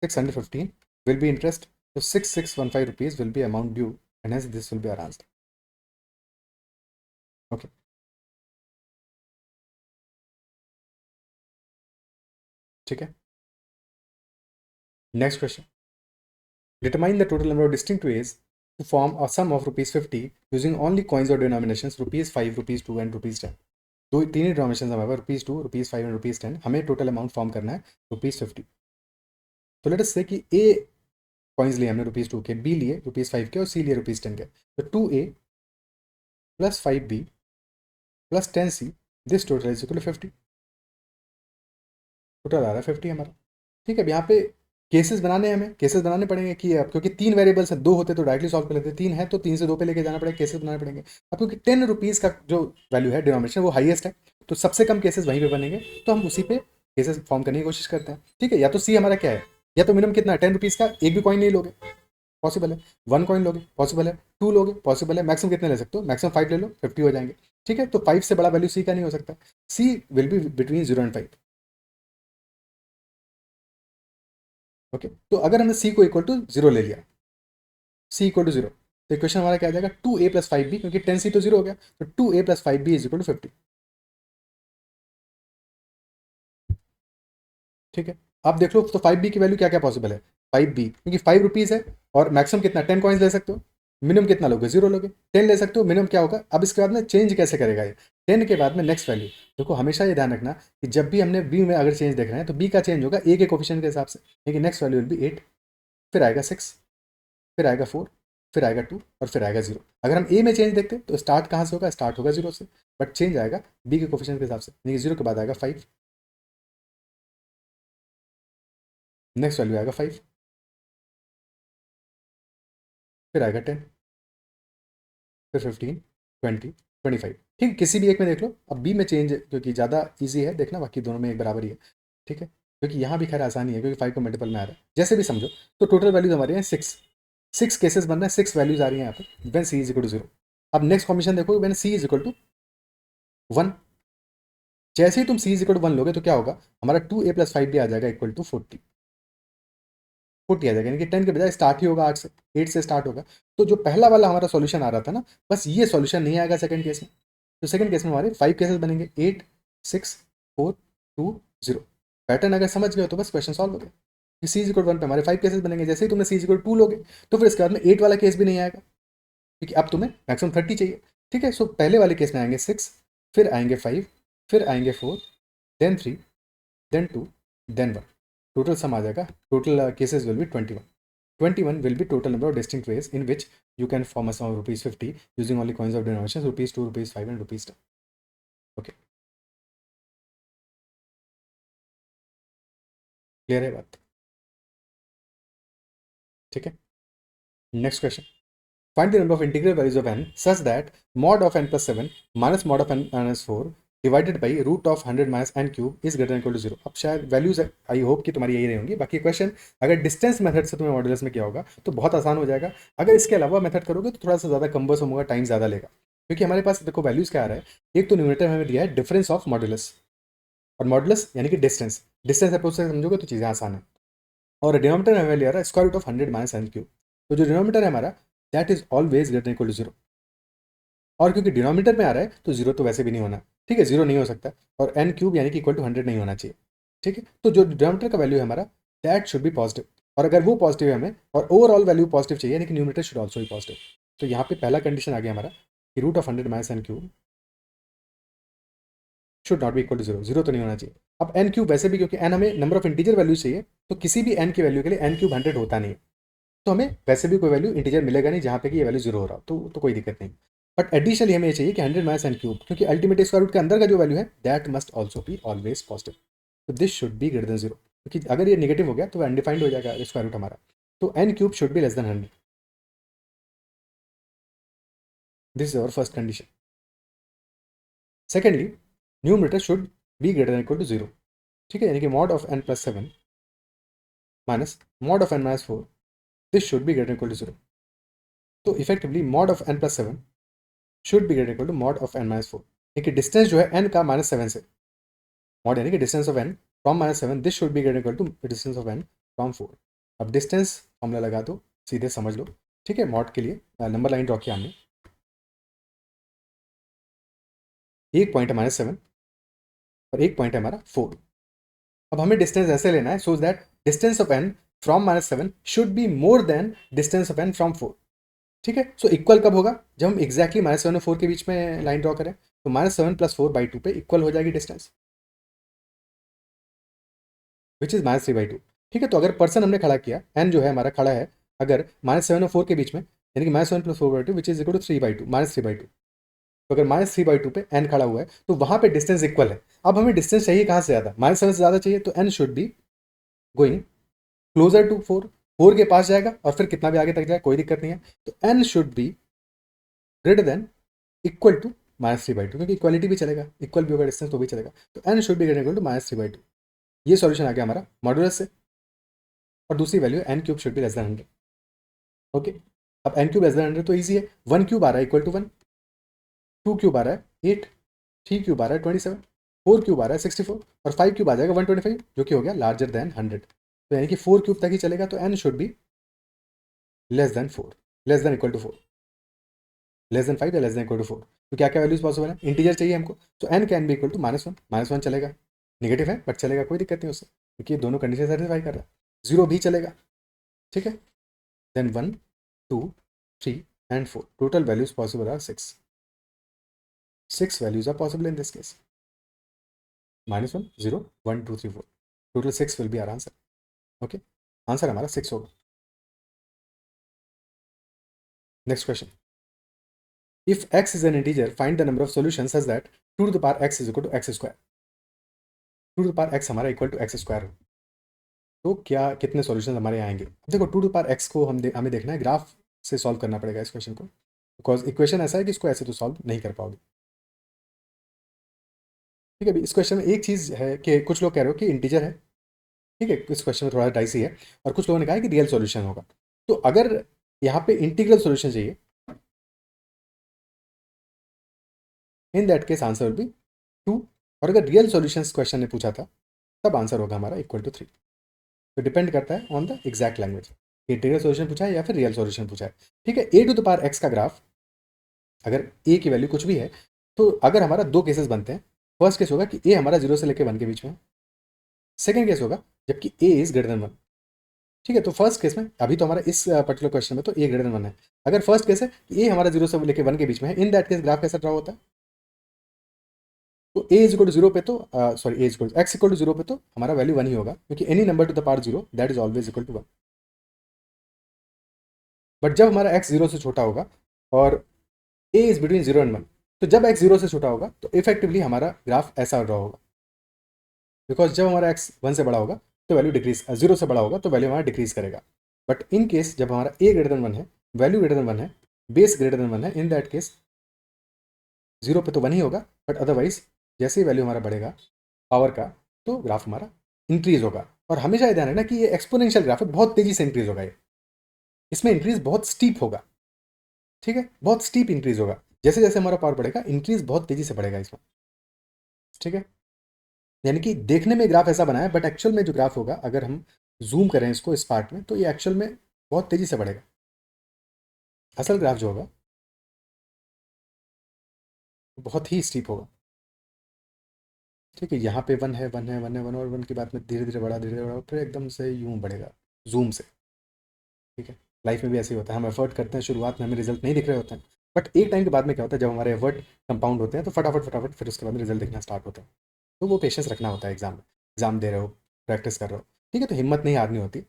[SPEAKER 1] 615 विल बी इंटरेस्ट. तो 6,615 rupees will be amount due and hence this will be our answer. Okay. ठीक है. Next question. Determine the total number of distinct ways to form a sum of rupees 50 using only coins or denominations rupees 5, rupees 2 and rupees 10. दो तीन ही डिनोमिनेशन हमारे पास, रुपीज़ 2, रुपीज़ 5 एंड रुपीज़ 10. हमें टोटल अमाउंट फॉर्म करना है रुपीज़ 50. तो लेट अस से कि ए कॉइन्स लिए हमने रुपीज़ 2 के, बी लिए रुपीज़ 5 के और सी लिए रुपीज़ 10 के. तो 2A + 5B + 10C, this total is equal to 50. Total आ रहा है 50 हमारा. ठीक है. अब यहाँ पे केसेस बनाने हैं, हमें केसेस बनाने पड़ेंगे कि अब क्योंकि 3 वेरिएबल्स है, 2 होते तो डायरेक्टली सॉल्व कर लेते. 3 है तो 3 से 2 पे लेके जाना पड़ेगा, केसेस बनाने पड़ेंगे. अब क्योंकि 10 रुपीज़ का जो वैल्यू है डिनोमिनेशन वो हाईएस्ट है, तो सबसे कम केसेस वहीं पे बनेंगे, तो हम उसी पे केसेस फॉर्म करने की कोशिश करते हैं. ठीक है. या तो सी हमारा क्या है, या तो मिनिमम कितना है 10 रुपीज़ का एक भी कॉइन नहीं लोगे, पॉसिबल है. 1 कॉइन लोगे, पॉसिबल है. 2 लोगे, पॉसिबल है. मैक्सिमम कितने ले सकते हो, मैक्सिमम 5 ले लो, 50 हो जाएंगे. ठीक है. तो 5 से बड़ा वैल्यू सी का नहीं हो सकता. C will be between 0 and 5. Okay. तो अगर हमने सी को इक्वल टू 0 ले लिया, सी इक्वल टू 0, तो इक्वेशन हमारा क्या आ जाएगा, 2A + 5B, क्योंकि 10C तो 0 हो गया, तो 2A + 5B is equal to 50. ठीक है. आप देख लो तो 5B की वैल्यू क्या क्या पॉसिबल है. 5B क्योंकि 5 रुपीज़ है और मैक्सिमम कितना 10 कॉइन्स ले सकते हो, मिनिमम कितना लोगे, 0 लोगे, 10 ले सकते हो, मिनिमम क्या होगा। अब इसके बाद में चेंज कैसे करेगा ये, 10 के बाद में नेक्स्ट वैल्यू। देखो हमेशा ये ध्यान रखना कि जब भी हमने बी में अगर चेंज देख रहे हैं तो बी का चेंज होगा ए के कोफिशिएंट के हिसाब से, लेकिन नेक्स्ट वैल्यू विल बी 8, फिर आएगा 6, फिर आएगा 4, फिर आएगा 2 और फिर आएगा 0। अगर हम ए में चेंज देखते हैं तो स्टार्ट कहाँ से होगा, स्टार्ट होगा 0 से, बट चेंज आएगा बी के कोफिशिएंट के हिसाब से, यानी कि 0 के बाद आएगा 5, नेक्स्ट वैल्यू आएगा 5, फिर आएगा 10, फिर 15, 20, 25। ठीक, किसी भी एक में देख लो। अब बी में चेंज क्योंकि ज़्यादा ईजी है देखना, बाकी दोनों में एक बराबर ही है। ठीक है, क्योंकि यहाँ भी खैर आसानी है क्योंकि 5 को मल्टीपल में आ रहा है, जैसे भी समझो। तो टोटल वैल्यूज हमारे हैं 6, 6 केसेस बन रहे हैं, 6 वैल्यूज आ रही हैं यहाँ पे when C is equal to 0। अब नेक्स्ट कॉम्बिनेशन देखो, when C is equal to 1। जैसे ही तुम सी इज इक्वल टू 1 लोगे तो क्या होगा, हमारा 2a + 5b आ जाएगा इक्वल टू 40, 40 आ जाएगा, यानी कि 10 के बजाय स्टार्ट ही होगा 8 से, 8 से स्टार्ट होगा। तो जो पहला वाला हमारा सॉल्यूशन आ रहा था ना, बस ये सॉल्यूशन नहीं आएगा सेकंड केस में। तो सेकंड केस में हमारे 5 केसेस बनेंगे, 8, 6, 4, 2, 0। पैटर्न अगर समझ गए हो तो बस क्वेश्चन सॉल्व हो गया। सी इज इक्वल 1 पे हमारे 5 केसेस बनेंगे, जैसे ही तुमने सी इज इक्वल 2 लोगे तो फिर इसके बाद में 8 वाला केस भी नहीं आएगा, क्योंकि अब तुम्हें मैक्सिमम 30 चाहिए। ठीक है, सो पहले वाले केस में आएंगे 6, फिर आएंगे 5, फिर आएंगे 4, then 3, then 2, then 1। Total sum आ जाएगा, total cases will be 21। 21 will be total number of distinct ways in which you can form a sum of rupees 50 using only coins of denominations rupees 2, rupees 5 and rupees 10. Okay, clear है बात। ठीक है, next question, find the number of integral values of n such that mod of n plus 7 minus mod of n minus 4 divided by root of 100 minus N cube is greater equal to 0। अब शायद वैल्यूज आई होप कि तुम्हारी यही रही होंगी। बाकी क्वेश्चन अगर डिस्टेंस मेथड से तुम्हें मॉडुलस में किया होगा तो बहुत आसान हो जाएगा। अगर इसके अलावा मेथड करोगे तो थोड़ा सा ज़्यादा कम्बर्सम होगा, टाइम ज़्यादा लेगा, क्योंकि हमारे पास देखो वैल्यूज क्या आ रहा है। एक तो न्यूमरेटर में हमें दिया है डिफरेंस ऑफ मॉडुलस, और मॉडुलस यानी कि डिस्टेंस, डिस्टेंस अप्रोच से समझोगे तो चीज़ें आसान है। और डिनोमिनेटर हमें लिया रहा है square root of 100 minus N cube. तो जो डिनोमिनेटर है हमारा that is always greater equal to 0, और क्योंकि डिनोमिनेटर में आ रहा है तो 0 तो वैसे भी नहीं होना। ठीक है, 0 नहीं हो सकता, और एन क्यूब यानी कि इक्वल टू 100 नहीं होना चाहिए। ठीक है, तो जो डिनोमिनेटर का वैल्यू है हमारा दैट शुड बी पॉजिटिव, और अगर वो पॉजिटिव है हमें और ओवरऑल वैल्यू पॉजिटिव चाहिए, यानी कि numerator should also be positive. तो यहाँ पे पहला कंडीशन आ गया हमारा कि root of 100 minus N cube should not be equal to 0, 0 तो नहीं होना चाहिए। अब एन क्यूब वैसे भी क्योंकि एन हमें नंबर ऑफ इंटीजर वैल्यू चाहिए, तो किसी भी एन की वैल्यू के लिए एन क्यूब 100 होता नहीं है, तो हमें वैसे भी कोई वैल्यू इंटीजर मिलेगा नहीं जहाँ पे कि ये वैल्यू 0 हो रहा हो, तो कोई दिक्कत नहीं। बट एडिशनली हमें ये चाहिए कि 100 माइनस एन क्यूब, क्योंकि अल्टीमेट स्क्वायर रूट के अंदर का जो वैल्यू है that must also be always positive. तो this should be greater than 0, क्योंकि अगर ये नेगेटिव हो गया तो अनडिफाइंड हो जाएगा स्क्वायर रूट हमारा। तो N cube should be less than 100, this is our first condition. Secondly, numerator should be greater than equal to 0। ठीक है, यानी कि mod of n plus 7 minus mod of n minus 4, this should be greater equal to 0। तो effectively mod of n plus 7 should be greater equal to mod of n minus 4, यानी डिस्टेंस जो है n का -7 से, मॉड यानी कि distance of n from -7, this should be greater equal to distance of n from 4। अब डिस्टेंस फॉर्मूला लगा दो, सीधे समझ लो। ठीक है, मॉड के लिए नंबर लाइन ड्रॉ किया हमने, एक पॉइंट है -7 और एक पॉइंट है हमारा 4। अब हमें डिस्टेंस ऐसे लेना है so that distance of n from -7 should be more than distance of n from 4। ठीक है, सो इक्वल कब होगा, जब हम एक्जैक्टली -7 और 4 के बीच में लाइन ड्रॉ करें, तो -7 + 4/2 पे इक्वल हो जाएगी डिस्टेंस, विच इज -3/2। ठीक है, तो अगर पर्सन हमने खड़ा किया, एन जो है हमारा खड़ा है अगर -7 और 4 के बीच में, यानी कि -7 + 4/2 विच इज इक्वल टू 3/2, -3/2। तो अगर -3/2 पे एन खड़ा हुआ है तो वहां पे डिस्टेंस इक्वल है। अब हमें डिस्टेंस चाहिए कहाँ से ज़्यादा, -7 से ज़्यादा चाहिए, तो N should be going closer to 4, 4 के पास जाएगा और फिर कितना भी आगे तक जाए कोई दिक्कत नहीं है। तो N should be greater than equal to -3/2, क्योंकि इक्वालिटी भी चलेगा, इक्वल भी होगा डिस्टेंस तो भी चलेगा। तो N should be greater equal to -3/2। ये सॉल्यूशन आ गया हमारा मॉडुलस से, और दूसरी value N cube should be less than 100। Okay, अब एन क्यूब लेस देन 100 तो ईजी है, 1 क्यूब आ रहा है इक्वल टू 1, 2 क्यूब आ रहा है 8, 3 क्यूब आ रहा है 27, 4 क्यूब आ रहा है 64, और 5 क्यूब आ जाएगा 125, जो कि हो गया लार्जर देन 100। तो यानी कि 4 क्यूब तक ही चलेगा, तो N should be less than 4, less than equal to 4, less than 5 या लेस देन इक्वल टू 4। तो क्या क्या वैल्यूज पॉसिबल है, इंटीजर चाहिए हमको, तो N can be equal to -1, -1 चलेगा, नेगेटिव है बट चलेगा, कोई दिक्कत नहीं उससे, क्योंकि ये दोनों कंडीशन सेटिस्फाई कर रहा है। 0 भी चलेगा। ठीक है, then 1, 2, 3, and 4. Total values possible are 6. 6 values are possible in this case. -1, 0, 1, 2, 3, 4. Total 6 will be our answer. Okay, answer हमारा 6 होगा. Next question. If x is an integer, find the number of solutions such that 2 to the power x is equal to x square. 2 to the power x हमारा इक्वल टू x स्क्वायर हो, तो क्या कितने सॉल्यूशन हमारे आएंगे? देखो 2 टू पावर x को हमें देखना है, ग्राफ से सॉल्व करना पड़ेगा इस क्वेश्चन को, बिकॉज इक्वेशन ऐसा है कि इसको ऐसे तो सॉल्व नहीं कर पाओगे. ठीक है, अभी इस क्वेश्चन में एक चीज़ है कि कुछ लोग कह रहे हो कि इंटीजर है. ठीक है, इस क्वेश्चन में थोड़ा डाइसी है, और कुछ लोगों ने कहा है कि रियल सॉल्यूशन होगा. तो अगर यहाँ पे इंटीग्रल सॉल्यूशन चाहिए, इन that case answer will B 2. और अगर रियल सॉल्यूशंस क्वेश्चन ने पूछा था, तब आंसर होगा हमारा इक्वल टू 3. तो डिपेंड करता है on the exact language, integral solution पूछा है या फिर रियल सॉल्यूशन पूछा है. ठीक है, ए टू द पावर एक्स का ग्राफ, अगर ए की वैल्यू कुछ भी है, तो अगर हमारा दो केसेस बनते हैं. फर्स्ट केस होगा कि ए हमारा 0 से लेकर 1 के बीच में है. सेकेंड केस होगा जबकि ए इज ग्रेटर देन 1. ठीक है, तो फर्स्ट केस में अभी तो हमारा इस पर्टिकुलर क्वेश्चन में तो ए ग्रेटर देन 1 है. अगर फर्स्ट केस है कि ए हमारा 0 से लेकर 1 के बीच में है, इन दैट केस ग्राफ कैसा ड्रा होता है? तो ए इज इक्वल टू 0 पे तो sorry, A is equal X equal to 0 पे तो हमारा वैल्यू 1 ही होगा, क्योंकि any number to the power 0 that is always equal to 1. But जब हमारा एक्स 0 से छोटा होगा और ए इज बिटवीन 0 एंड 1, तो जब एक्स 0 से छोटा होगा तो इफेक्टिवली हमारा ग्राफ ऐसा ड्रा होगा, बिकॉज जब हमारा एक्स 1 से बड़ा होगा तो वैल्यू डिक्रीज, 0 से बड़ा होगा तो वैल्यू हमारा डिक्रीज करेगा. बट इन केस जब हमारा ए ग्रेटर देन 1 है, वैल्यू ग्रेटर देन 1 है, बेस ग्रेटर देन 1 है, इन दैट केस 0 पे तो 1 ही होगा, बट अदरवाइज जैसे ही वैल्यू हमारा बढ़ेगा पावर का, तो ग्राफ हमारा इंक्रीज होगा. और हमेशा ये ध्यान रखना कि ये एक्सपोनेंशियल ग्राफ है, बहुत तेजी से इंक्रीज होगा. ये इसमें इंक्रीज बहुत स्टीप होगा. ठीक है, बहुत स्टीप इंक्रीज होगा. जैसे जैसे हमारा पावर बढ़ेगा, इंक्रीज बहुत तेजी से बढ़ेगा इसमें. ठीक है, यानी कि देखने में ग्राफ ऐसा बना है, बट एक्चुअल में जो ग्राफ होगा, अगर हम जूम करें इसको इस पार्ट में, तो ये एक्चुअल में बहुत तेजी से बढ़ेगा. असल ग्राफ जो होगा बहुत ही स्टीप होगा. ठीक है, यहाँ पे 1 है, 1 है, 1 है, 1 और 1 की बात में धीरे धीरे बढ़ा, धीरे धीरे बढ़ा, फिर एकदम से यूं बढ़ेगा जूम से. ठीक है, लाइफ में भी ऐसे ही होता है, हम एफर्ट करते हैं, शुरुआत में हमें रिजल्ट नहीं दिख रहे होते हैं, बट एक टाइम के बाद में क्या होता है, जब हमारे एफर्ट कंपाउंड होते हैं तो फटाफट फटाफट फिर उसके बाद में रिजल्ट दिखना स्टार्ट होता है. तो वो पेशेंस रखना होता है एग्जाम में. एग्जाम दे रहे हो, प्रैक्टिस कर रहे हो, ठीक है, तो हिम्मत नहीं हारनी होती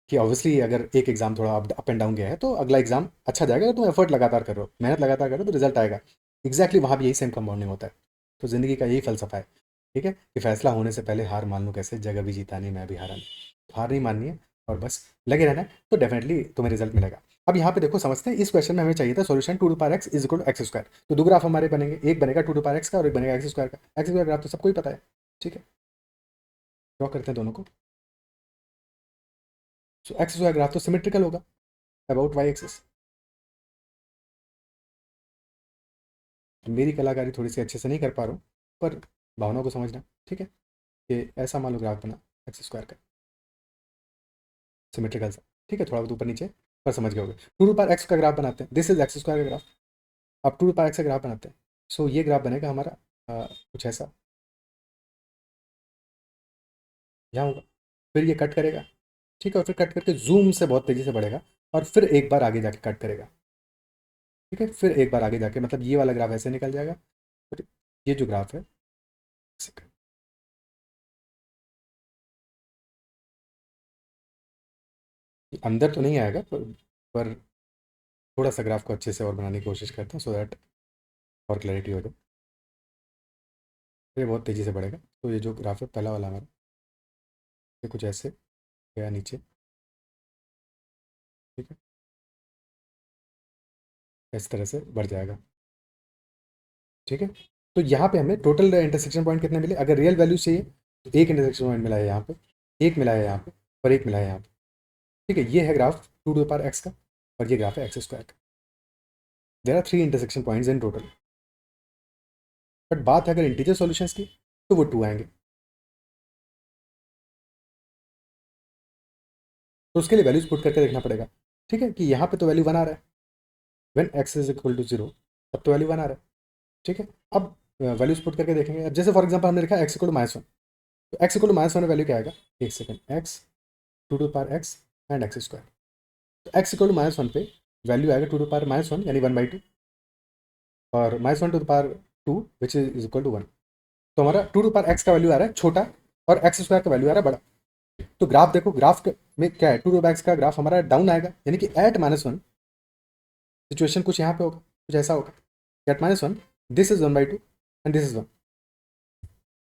[SPEAKER 1] कि ऑब्वियसली अगर एक एग्जाम थोड़ा अप एंड डाउन गया है, तो अगला एग्जाम अच्छा जाएगा. तुम एफर्ट लगातार कर रहे हो, मेहनत लगातार कर रहे हो, तो रिजल्ट आएगा. एग्जैक्टली वहाँ भी यही सेम कंपाउंडिंग होता है. तो ज़िंदगी का यही फलसफा है. ठीक है, कि फैसला होने से पहले हार मान लो कैसे, जगह भी जीता नहीं, मैं भी हारा नहीं. तो हार नहीं माननी है और बस लगे रहना है, तो डेफिनेटली तुम्हें रिजल्ट मिलेगा. अब यहाँ पे देखो, समझते हैं इस क्वेश्चन में हमें चाहिए था solution 2 to power x is equal to X square. तो दो ग्राफ हमारे बनेंगे, एक बनेगा 2 टू पावर एक्स का और एक बनेगा एक्स स्क्वायर का. एक्स स्क्वायर ग्राफ तो सबको ही पता है. ठीक है, ड्रॉ करते हैं दोनों को. सो एक्स स्क्वायर ग्राफ तो सिमेट्रिकल होगा अबाउट वाई एक्सिस. मेरी कलाकारी थोड़ी सी अच्छे से नहीं कर पा रहा हूँ, पर भावना को समझना. ठीक है, कि ऐसा मान लो ग्राफ बना एक्स स्क्वायर का, सिमेट्रिकल सा. ठीक है, थोड़ा बहुत ऊपर नीचे, पर समझ गए होगे. 2 टू पावर एक्स का ग्राफ बनाते हैं, दिस इज एक्स स्क्वायर का ग्राफ. अब 2 टू पावर एक्स का ग्राफ बनाते हैं. सो ये ग्राफ बनेगा हमारा कुछ ऐसा, यहाँ होगा, फिर ये कट करेगा. ठीक है, और फिर कट करके जूम से बहुत तेज़ी से बढ़ेगा, और फिर एक बार आगे जाके कट करेगा. ठीक है, फिर एक बार आगे जाके, मतलब ये वाला ग्राफ ऐसे निकल जाएगा, और ये जो ग्राफ है ये अंदर तो नहीं आएगा, पर थोड़ा सा ग्राफ को अच्छे से और बनाने की कोशिश करते हैं, सो दैट और क्लैरिटी हो जाए. ये बहुत तेज़ी से बढ़ेगा. तो ये जो ग्राफ है पहला वाला हमारा, ये कुछ ऐसे गया नीचे. ठीक है, इस तरह से बढ़ जाएगा. ठीक है, तो यहाँ पे हमें टोटल इंटरसेक्शन पॉइंट कितने मिले? अगर रियल वैल्यू चाहिए तो एक इंटरसेक्शन पॉइंट मिला है यहाँ पे, एक मिला है यहाँ पे, और एक मिला है यहाँ पे. ठीक है, ये है graph 2 to the power X का, और ये ग्राफ है एक्स स्क्वायर का. There are 3 intersection points in total. But बात है अगर इंटीजर सॉल्यूशंस की, तो वो 2 आएंगे. तो उसके लिए वैल्यूज पुट करके देखना पड़ेगा. ठीक है, कि यहाँ पे तो वैल्यू 1 आ रहा है, when X is equal to 0, तब तो वैल्यू 1 आ रहा है. ठीक है, अब वैल्यूज पुट करके देखेंगे. अब जैसे फॉर एग्जाम्पल हमने लिखा एक्स इक्वल टू -1, तो एक्स इक्वल टू -1 में वैल्यू क्या आएगा? एक second, X 2 to power X and X square. तो एक्स इक्वल टू -1 पे वैल्यू आएगा two to power minus one यानी 1/2 और minus one to the power two which is equal to 1। तो हमारा टू टू पावर एक्स का वैल्यू आ रहा है छोटा और एक्स स्क्वायर का वैल्यू आ रहा है बड़ा। तो ग्राफ देखो, में क्या है, टू टू पावर एक्स का ग्राफ हमारा डाउन आएगा यानी कि एट माइनस वन सिचुएशन कुछ यहाँ पे होगा, कुछ ऐसा होगा, at minus one this is 1/2 and this is 1।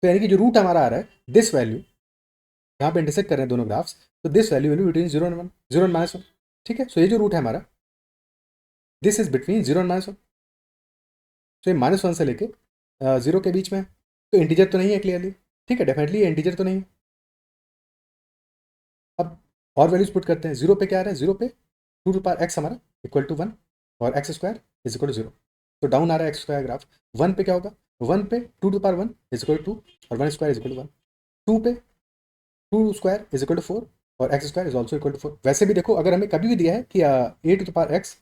[SPEAKER 1] तो यानी कि जो रूट हमारा आ रहा है दिस वैल्यू, यहाँ पे इंटरसेक्ट कर रहे हैं दोनों ग्राफ्स, तो this value will be between 0 and 1, 0 and -1। ठीक है, सो ये जो रूट है हमारा दिस इज बिटवीन 0 and -1। तो ये -1 से लेके 0 के बीच में है, तो इंटीजर तो नहीं है क्लियरली। ठीक है, डेफिनेटली ये इंटीजर तो नहीं है। अब और वैल्यूज पुट करते हैं। 0 पे क्या आ रहा है, 0 पे टू टू पावर एक्स हमारा इक्वल टू 1 और X square is equal to 0। तो डाउन आ रहा है एक्स स्क्वायर ग्राफ। 1 पे क्या होगा, 1 पे two to power 1 is equal to 2 और 1 स्क्वायर इज इक्वल टू 1। 2 पे two square is equal to 4 और X square is also equal to 4। वैसे भी देखो, अगर हमें कभी भी दिया है कि a to the power x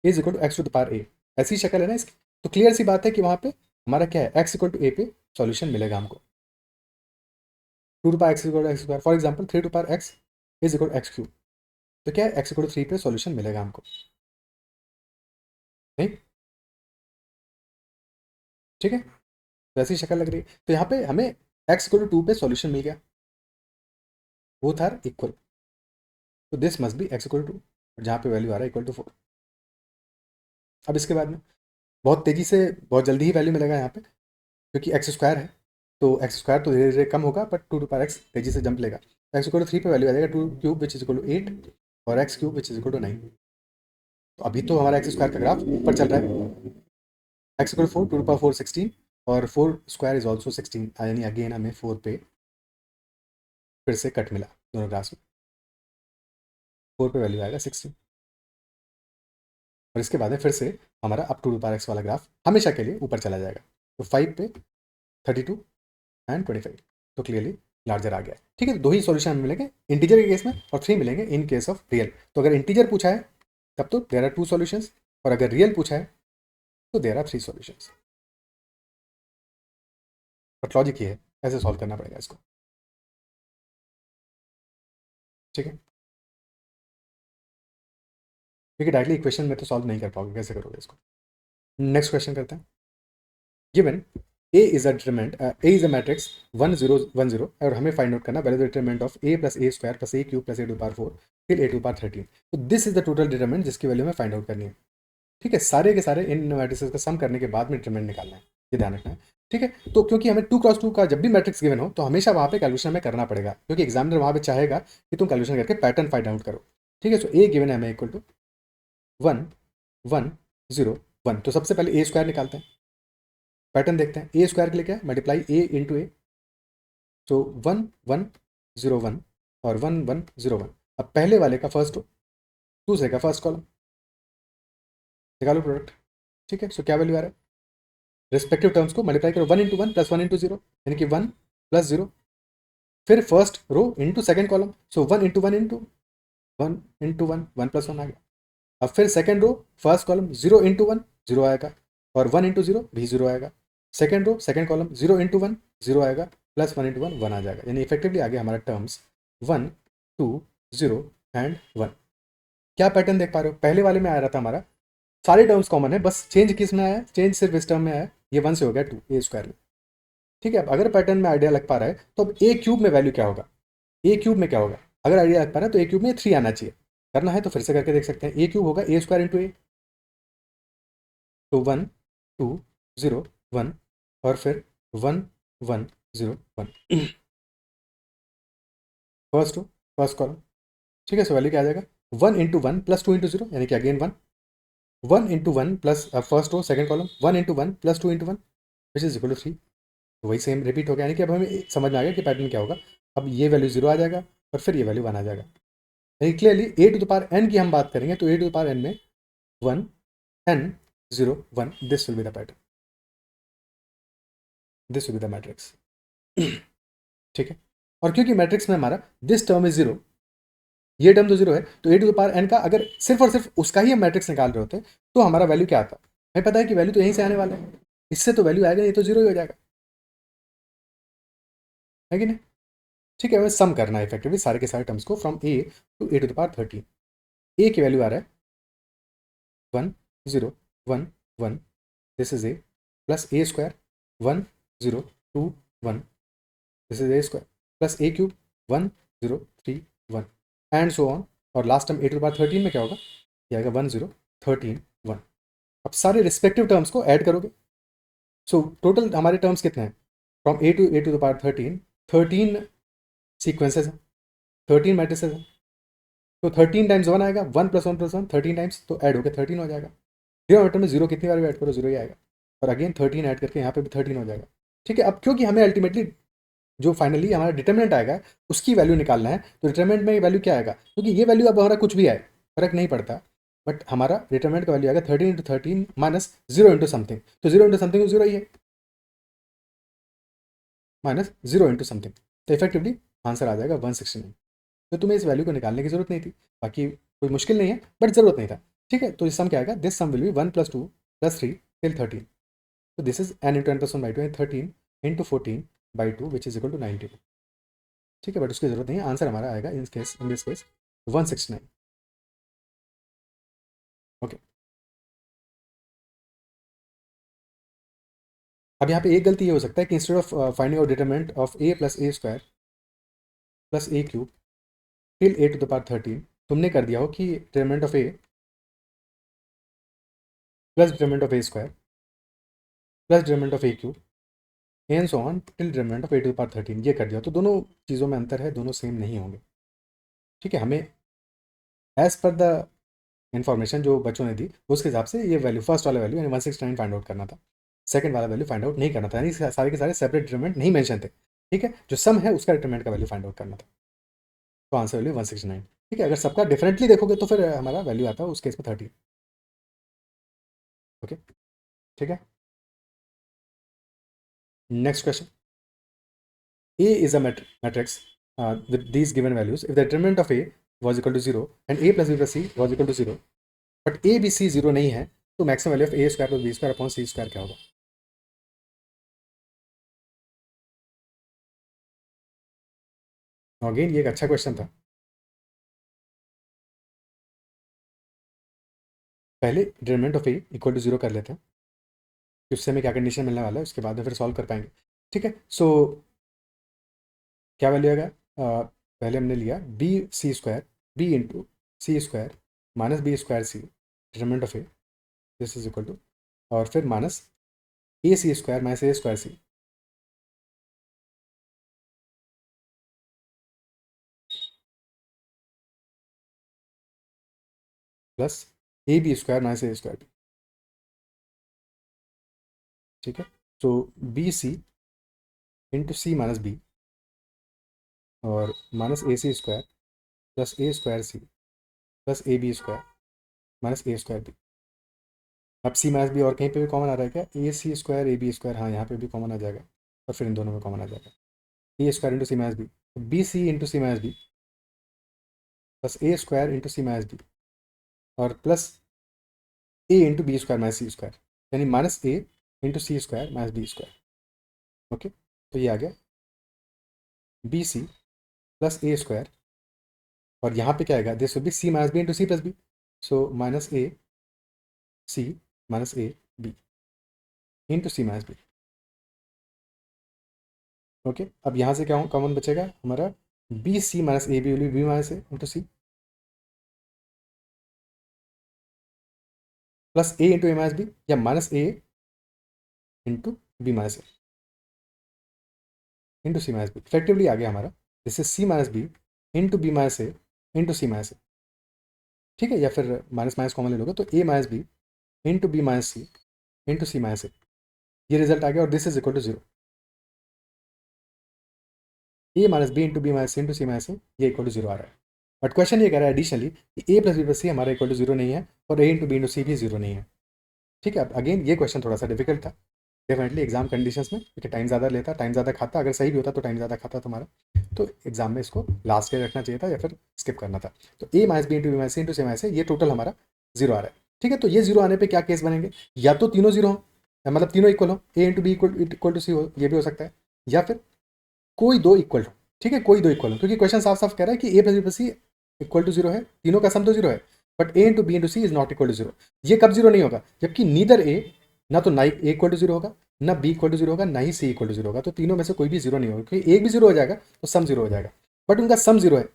[SPEAKER 1] is equal to x to the power a, ऐसी शक्ल है ना इसकी, तो क्लियर सी बात है कि वहाँ पे हमारा क्या है, एक्स इक्वल टू ए पे सॉल्यूशन मिलेगा हमको। Two to power X equal to X square, for example three to power x is equal to X cube, तो क्या है, एक्स इक्वल टू 3 पे सॉल्यूशन मिलेगा हमको। नहीं, ठीक है, तो ऐसी शक्ल लग रही है। तो यहाँ पे हमें एक्स इक्वल टू 2 पे सॉल्यूशन मिल गया, बोथ आर इक्वल, तो this must be X equal to 2, जहाँ पे वैल्यू आ रहा है इक्वल टू 4। अब इसके बाद में बहुत तेज़ी से, बहुत जल्दी ही वैल्यू मिलेगा यहाँ पे, क्योंकि एक्स स्क्वायर है, तो एक्स स्क्वायर तो धीरे धीरे कम होगा, but two to power X तेजी से जंप लेगा। तो एक्स इक्वल टू 3 पे वैल्यू आ जाएगा 2 cube which is equal to 8 और X cube which is equal to 9। तो अभी तो हमारा एक्स स्क्वायर का ग्राफ ऊपर चल रहा है। X equal to 4, two to power 4 16 और 4 स्क्वायर इज ऑल्सो 16, यानी अगेन हमें 4 पे फिर से कट मिला दोनों ग्राफ्स में। 4 पे वैल्यू आएगा 16 और इसके बाद में फिर से हमारा अप टू पावर एक्स वाला ग्राफ हमेशा के लिए ऊपर चला जाएगा। तो 5 पे 32 एंड 25, तो क्लियरली लार्जर आ गया है। ठीक है, तो दो ही सॉल्यूशन हमें मिलेंगे इंटीजर के केस में और 3 मिलेंगे इन केस ऑफ रियल। तो अगर इंटीजर पूछा है तब तो देयर आर 2 सॉल्यूशंस, और अगर रियल पूछा है तो there are 3 solutions. But logic ये है, ऐसे सॉल्व करना पड़ेगा इसको। ठीक है, क्योंकि डायरेक्टली इक्वेशन में तो सॉल्व नहीं कर पाओगे, कैसे करोगे इसको। नेक्स्ट क्वेश्चन करते हैं। Given A is a determinant, A is a matrix 1 0 1 0 और हमें फाइंड आउट करना value determinant of A plus A square plus A cube plus A to power 4 फिर ए टू पावर 13। तो this is the total determinant जिसकी वैल्यू हमें फाइंड आउट करनी है। ठीक है, सारे के सारे इन मैट्रिसेस का सम करने के बाद में डिटरमिनेंट निकालना है, ये ध्यान रखना है। ठीक है, तो क्योंकि हमें 2x2 का जब भी मैट्रिक्स गिवन हो तो हमेशा वहाँ पे कैलकुलेशन हमें करना पड़ेगा, क्योंकि एग्जामिनर वहाँ पे चाहेगा कि तुम कैलकुलेशन करके पैटर्न फाइंड आउट करो। ठीक है, सो ए गिवन है हमें इक्वल टू 1 1 0 1। तो सबसे पहले ए स्क्वायर निकालते हैं, पैटर्न देखते हैं। ए स्क्वायर के लिए क्या है, मल्टीप्लाई ए इंटू ए, तो 1 1 0 1 और 1 1 0 1। अब पहले वाले का फर्स्ट रो, दूसरे का फर्स्ट कॉलम, निकालो प्रोडक्ट। ठीक है, सो क्या वैल्यू आ रहा है, रिस्पेक्टिव टर्म्स को मल्टीप्लाई करो, 1 इंटू 1 प्लस 1 इंटू 0 यानी कि 1 प्लस 0, फिर first row into second column, so 1 into 1 into 1 into 1 1 plus 1 आ गया। अब फिर second row first column 0 into 1 0 आएगा और 1 इंटू 0 भी 0 आएगा। Second row second column 0 into 1 0 आएगा प्लस 1 इंटू 1 1 आ जाएगा, यानी इफेक्टिवली आ गया हमारा टर्म्स 1 2 0 एंड 1। क्या पैटर्न देख पा रहे हो, पहले वाले में आ रहा था हमारा सारे टर्म्स कॉमन है, बस चेंज किस में आया है, चेंज सिर्फ इस टर्म में आया है, ये 1 से हो गया 2 ए स्क्वायर में। ठीक है, अब अगर पैटर्न में आइडिया लग पा रहा है तो अब ए क्यूब में वैल्यू क्या होगा, ए क्यूब में क्या होगा, अगर आइडिया लग पा रहा है तो ए क्यूब में 3 आना चाहिए। करना है तो फिर से करके देख सकते हैं। ए क्यूब होगा ए स्क्वायर इंटू ए, तो 1 2 0 1 और फिर 1 1 0 1 फर्स्ट रो फर्स्ट कॉलम। ठीक है, सो वैल्यू क्या आ जाएगा, 1 इंटू 1 प्लस 2 इंटू 0 यानी कि again 1 1 into 1 plus first row second column 1 into 1 plus 2 into 1 which is equal to 3। तो वही सेम रिपीट हो गया, यानी कि अब हमें समझ में आ गया कि पैटर्न क्या होगा। अब ये वैल्यू 0 आ जाएगा और फिर ये वैल्यू 1 आ जाएगा। यानी clearly A to the power N की हम बात करेंगे तो A to the power N में 1 N 0 1 this will be the pattern, this will be the matrix. ठीक है, और क्योंकि मैट्रिक्स में हमारा दिस टर्म इज 0, ये टर्म तो 0 है, तो A to the power N का अगर सिर्फ और सिर्फ उसका ही हम मैट्रिक्स निकाल रहे होते तो हमारा वैल्यू क्या आता, हमें पता है कि वैल्यू तो यहीं से आने वाला है, इससे तो वैल्यू आएगा नहीं, तो 0 ही हो जाएगा, है कि नहीं। ठीक है, हमें सम करना है इफेक्टिवली सारे के सारे टर्म्स को from A to A to the power 13। A की वैल्यू आ रहा है 1 0 1 1, this is a, plus a square 1 0 2 1, this is a square, plus a cube 1 0 3 1, and so on. और last term a to the power 13 में क्या होगा, ये आएगा 1 0 13 1। अब सारे रिस्पेक्टिव टर्म्स को ऐड करोगे, सो टोटल हमारे टर्म्स कितने हैं, from a to the power 13 13 sequences हैं, 13 मैट्रिसेस हैं, तो 13 टाइम्स 1 आएगा, 1 प्लस 1 प्लस 1 13 टाइम्स, तो ऐड होकर 13 हो जाएगा। डिनोमिनेटर में जीरो कितनी बार भी ऐड करो जीरो ही आएगा, और अगेन 13 ऐड करके यहाँ पे भी 13 हो जाएगा। ठीक है, अब क्योंकि हमें अल्टीमेटली जो फाइनली हमारा डिटर्मिनेंट आएगा उसकी वैल्यू निकालना है, तो डिटर्मिनेंट में वैल्यू क्या आएगा, क्योंकि ये वैल्यू अब हमारा कुछ भी आए फर्क नहीं पड़ता, बट हमारा डिटर्मिनेंट का वैल्यू आएगा 13 इंटू 13 माइनस 0 इंटू समथिंग, तो 0 इंटू समथिंग जीरो ही है, माइनस 0 इंटू समथिंग, तो इफेक्टिवली आंसर आ जाएगा 169। तो तुम्हें इस वैल्यू को निकालने की जरूरत नहीं थी, बाकी कोई मुश्किल नहीं है, बट जरूरत नहीं था। ठीक है, तो इस सम क्या आएगा, this sum will be 1 + 2 + 3 till 13, तो this is n into n + 1/2 13 into 14/2 which is equal to 92। ठीक है, बट उसकी जरूरत नहीं है, आंसर हमारा आएगा इन दिस केस 169। ओके, अब यहाँ पे एक गलती ये हो सकता है कि instead of finding out determinant of a + a² + a³ till a to the power 13 तुमने कर दिया हो कि determinant of a plus determinant of a² plus determinant of a³ and so on till determinant of a to the power 13, ये कर दिया, तो दोनों चीज़ों में अंतर है, दोनों सेम नहीं होंगे। ठीक है, हमें एज पर द इन्फॉर्मेशन जो बच्चों ने दी उसके हिसाब से ये वैल्यू, फर्स्ट वाला वैल्यू यानी 169 फाइंड आउट करना था, सेकंड वाला वैल्यू फाइंड आउट नहीं करना था, यानी सारे के सारे सेपरेट डिटरमिनेंट नहीं मेंशन थे। ठीक है, जो सम है उसका डिटरमिनेंट का वैल्यू फाइंड आउट करना था, तो आंसर वैल्यू 169। ठीक है, अगर सबका डिफरेंटली देखोगे तो फिर हमारा वैल्यू आता है उस केस में 30। ओके, ठीक है, next question, A is a matrix with these given values. If the determinant of A was equal to 0 and A plus B plus C was equal to 0, but A, B, C 0 नहीं है, तो maximum value of A square plus B square upon C square क्या होगा? अगेन ये एक अच्छा क्वेश्चन था। पहले determinant of A equal to 0 कर लेते हैं, उससे हमें क्या कंडीशन मिलने वाला है उसके बाद में फिर सॉल्व कर पाएंगे। ठीक है, सो क्या वैल्यू आएगा, पहले हमने लिया B² B into C² minus B² C determinant of A, this is equal to, और फिर minus AC² minus A²C plus AB² minus A²B। ठीक है, तो BC into C minus B और minus AC² plus A² C plus AB² minus A²B। अब C माइनस B और कहीं पे भी कॉमन आ रहा है क्या, AC² AB², हाँ यहाँ पे भी कॉमन आ जाएगा, और फिर इन दोनों में कॉमन आ जाएगा A² into C minus B, BC into C minus B plus A² into C minus B और plus A into B² minus C², यानी minus A into C² minus B²। Okay, तो ये आ गया BC प्लस A² और यहाँ पे क्या आएगा, this will be C minus B into C plus B, so minus AC minus AB into C minus B। Okay, अब यहाँ से क्या कॉमन बचेगा हमारा, BC माइनस AB will be B minus A into C plus A into A minus B या minus A into B minus A into C minus B। Effectively आ गया हमारा, this is C minus B into B minus A into C minus A। ठीक है, या फिर माइनस माइनस कॉमन ले लोगे तो A minus B into B minus C into C minus A, ये रिजल्ट आ गया, और this is equal to 0। A minus B into B minus C into C minus A, ये इक्वल टू 0 आ रहा है, बट क्वेश्चन ये कह रहा है एडिशनली कि A plus B plus C हमारा इक्वल टू 0 नहीं है और A into B into C भी 0 नहीं है। ठीक है, अब अगेन ये क्वेश्चन थोड़ा सा डिफिकल्ट था डेफिनेटली एग्जाम कंडीशंस में, क्योंकि टाइम ज़्यादा लेता, टाइम ज़्यादा खाता, अगर सही भी होता तो टाइम ज़्यादा खाता तुम्हारा, तो एग्जाम में इसको लास्ट के रखना चाहिए था या फिर स्किप करना था। तो A minus B into B minus C into C minus A, ये टोटल हमारा 0 आ रहा है। ठीक है, तो ये 0 आने पर क्या केस बनेंगे, या तो तीनों 0 हो, मतलब तीनों इक्वल हो, A into B equal to C हो, ये भी हो सकता है, या फिर कोई दो इक्वल हो। ठीक है, कोई दो इक्वल हो, क्योंकि क्वेश्चन साफ साफ कह रहा है कि A plus B plus C equal to 0 है, तीनों का सम तो 0 है, but A into B into C is not equal to zero. ये कब जीरो नहीं होगा? जबकि नीदर ए, ना तो ना ए इक्वल टू जीरो होगा, ना बी इक्वल टू जीरो होगा, ना ही सी इक्वल टू जीरो होगा। तो तीनों में से कोई भी जीरो नहीं होगा, क्योंकि एक भी जीरो हो जाएगा तो सम जीरो हो जाएगा, बट उनका सम जीरो है।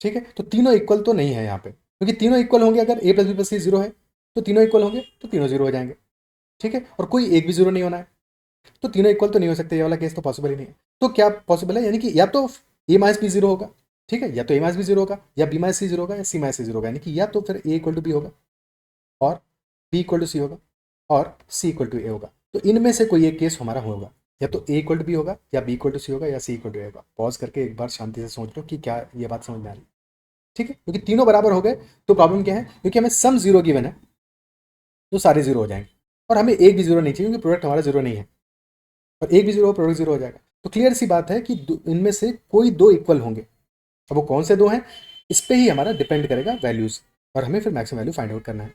[SPEAKER 1] ठीक है, तो तीनों इक्वल तो नहीं है यहाँ पे, क्योंकि तीनों इक्वल होंगे अगर ए प्लस बी प्लस सी जीरो है, तो तीनों इक्वल होंगे तो तीनों जीरो हो जाएंगे। ठीक है, और कोई एक भी जीरो नहीं होना है, तो तीनों इक्वल तो नहीं हो सकते, ये वाला केस तो पॉसिबल ही नहीं है। तो क्या पॉसिबल है, यानी कि या तो ए माइनस बी जीरो होगा, ठीक है, या तो ए माइनस बी जीरो होगा, या बी माइनस सी जीरो होगा, या सी माइनस सी जीरो होगा, यानी कि या तो फिर ए इक्वल टू बी होगा, और बी इक्वल टू सी होगा, और सी इक्वल टू ए होगा। तो इनमें से कोई एक केस हमारा होगा, या तो ए इक्वल टू बी होगा, या बी इक्वल टू सी होगा, या सी इक्वल टू ए होगा। पॉज करके एक बार शांति से सोच लो कि क्या ये बात समझ में आ रही है। ठीक है, क्योंकि तीनों बराबर हो गए तो प्रॉब्लम क्या है, क्योंकि हमें सम जीरो गिवन है तो सारे जीरो हो जाएंगे, और हमें एक भी जीरो नहीं चाहिए क्योंकि प्रोडक्ट हमारा जीरो नहीं है, और एक भी जीरो प्रोडक्ट जीरो हो जाएगा। तो क्लियर सी बात है कि इनमें से कोई दो इक्वल होंगे। अब वो कौन से दो हैं, इस पे ही हमारा डिपेंड करेगा वैल्यूज, और हमें फिर मैक्सिमम वैल्यू फाइंड आउट करना है।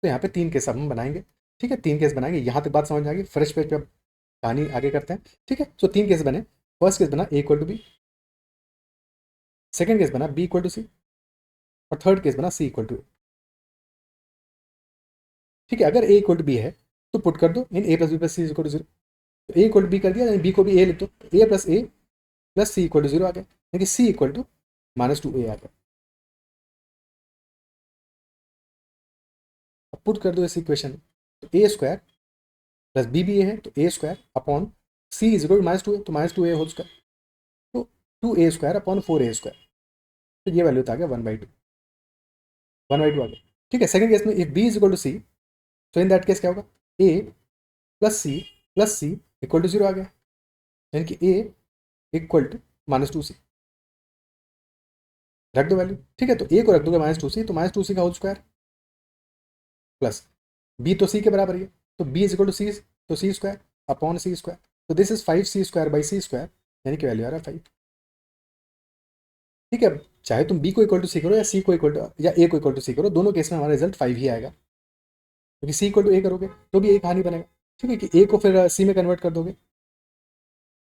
[SPEAKER 1] तो यहाँ पे तीन केस हम बनाएंगे। ठीक है, तीन केस बनाएंगे, यहाँ तक बात समझ आ गई। फ्रेश पेज पे अब कहानी आगे करते हैं। ठीक है, तो तीन केस बने। फर्स्ट केस बना A equal to B, second case बना बी इक्वल टू सी, और थर्ड केस बना सी इक्वल टू ए। ठीक है, अगर ए इक्वल टू बी है तो पुट कर दो in A plus B plus C equal to zero. तो ए इक्वल टू बी कर दिया, यानी बी को भी ए लिख दो, A plus A plus C equal to zero आ गया, यानी कि C equal to minus two A आ गया। अब पुट कर दो इस इक्वेशन में, तो ए स्क्वायर प्लस बी भी ए है तो A square upon C is equal to minus two A, तो minus two A whole square, तो two A square upon four A square. तो ये वैल्यू तो आ गया one by two, one by two आ गया। ठीक है, सेकंड केस में if B is equal to C, तो इन दैट केस क्या होगा, A plus C equal to zero आ गया, यानी कि ए इक्वल टू माइनस टू सी। रख दो वैल्यू। ठीक है, तो ए को रख दोगे माइनस टू सी, तो माइनस टू सी का होल स्क्वायर प्लस बी तो सी के बराबर ही है, तो B is equal to C, तो C square upon C square, तो this is five C square by C square, यानी कि वैल्यू आ रहा है फाइव। ठीक है, चाहे तुम बी को इक्वल टू सी करो, या सी को इक्वल टू, या ए को इक्वल टू सी करो, दोनों केस में हमारा रिजल्ट फाइव ही आएगा, क्योंकि सी इक्वल टू ए करोगे तो भी एक कहानी बनेगा। ठीक है, कि ए को फिर सी में कन्वर्ट कर दोगे,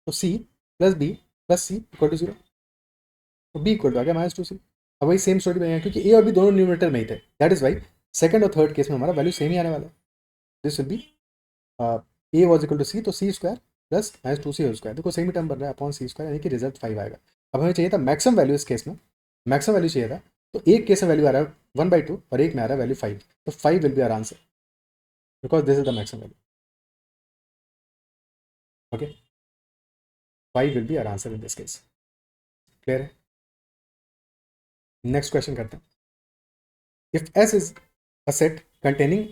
[SPEAKER 1] तो C plus B plus C equal to zero, तो बी इक्वल टू आ गया माइनस टू सी। अब वही सेम स्टोरी बनेगा, क्योंकि ए और बी दोनों न्यूमरेटर में ही थे, दैट इज वाई सेकंड और थर्ड केस में हमारा वैल्यू सेम ही आने वाला है। This will be A was equal to C, तो C square plus minus two C whole square, देखो सेम ही टर्म बन रहा है अपॉन सी स्क्वायर, यानी कि रिजल्ट फाइव आएगा। अब हमें चाहिए था मैक्सिमम वैल्यू इस केस में, मैक्सिमम वैल्यू चाहिए था, तो एक केस में वैल्यू आ रहा है वन बाई टू, और एक में आ रहा है वैल्यू फाइव, तो five will be our answer, because this is the maximum value. Okay, five will be our answer in this case. Clear है? नेक्स्ट क्वेश्चन करते हैं। If S is a set containing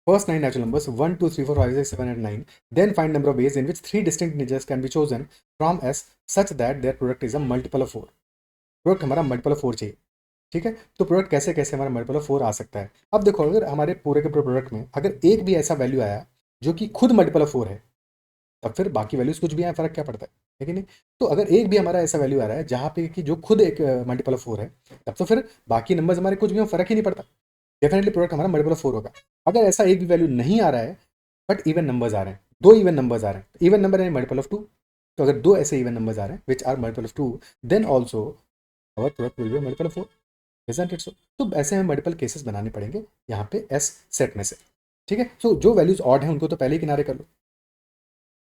[SPEAKER 1] first nine natural numbers 1, 2, 3, 4, 5, 6, 7, and 9, then find number of ways in which three distinct integers can be chosen from S such that their product is a multiple of 4। Product हमारा मल्टीपल ऑफ 4 चाहिए। ठीक है, तो प्रोडक्ट कैसे कैसे हमारा मल्टीपल ऑफ 4 आ सकता है। अब देखो, अगर हमारे पूरे के पूरे प्रोडक्ट में अगर एक भी ऐसा वैल्यू आया जो कि खुद मल्टीपल ऑफ 4 है, तब फिर बाकी वैल्यूज कुछ भी आए फर्क क्या पड़ता है कि नहीं। तो अगर एक भी हमारा ऐसा वैल्यू आ रहा है जहाँ पे कि जो खुद एक मल्टीपल ऑफ 4 है, तब तो फिर बाकी नंबर्स हमारे कुछ भी फर्क ही नहीं पड़ता, डेफिनेटली प्रोडक्ट हमारा मल्टीपल ऑफ 4 होगा। अगर ऐसा एक भी वैल्यू नहीं आ रहा है, बट इवन नंबर्स आ रहे हैं, दो इवन नंबर्स आ रहे हैं, इवन नंबर यानी मल्टीपल ऑफ 2, तो अगर दो ऐसे इवन नंबर्स आ रहे हैं which are multiple of 2, then also our product will be multiple of 4, isn't it so. तो ऐसे हमें मल्टीपल केसेस बनाने पड़ेंगे यहाँ पे एस सेट में से। ठीक है, सो जो वैल्यूज ऑड हैं उनको तो पहले ही किनारे कर लो,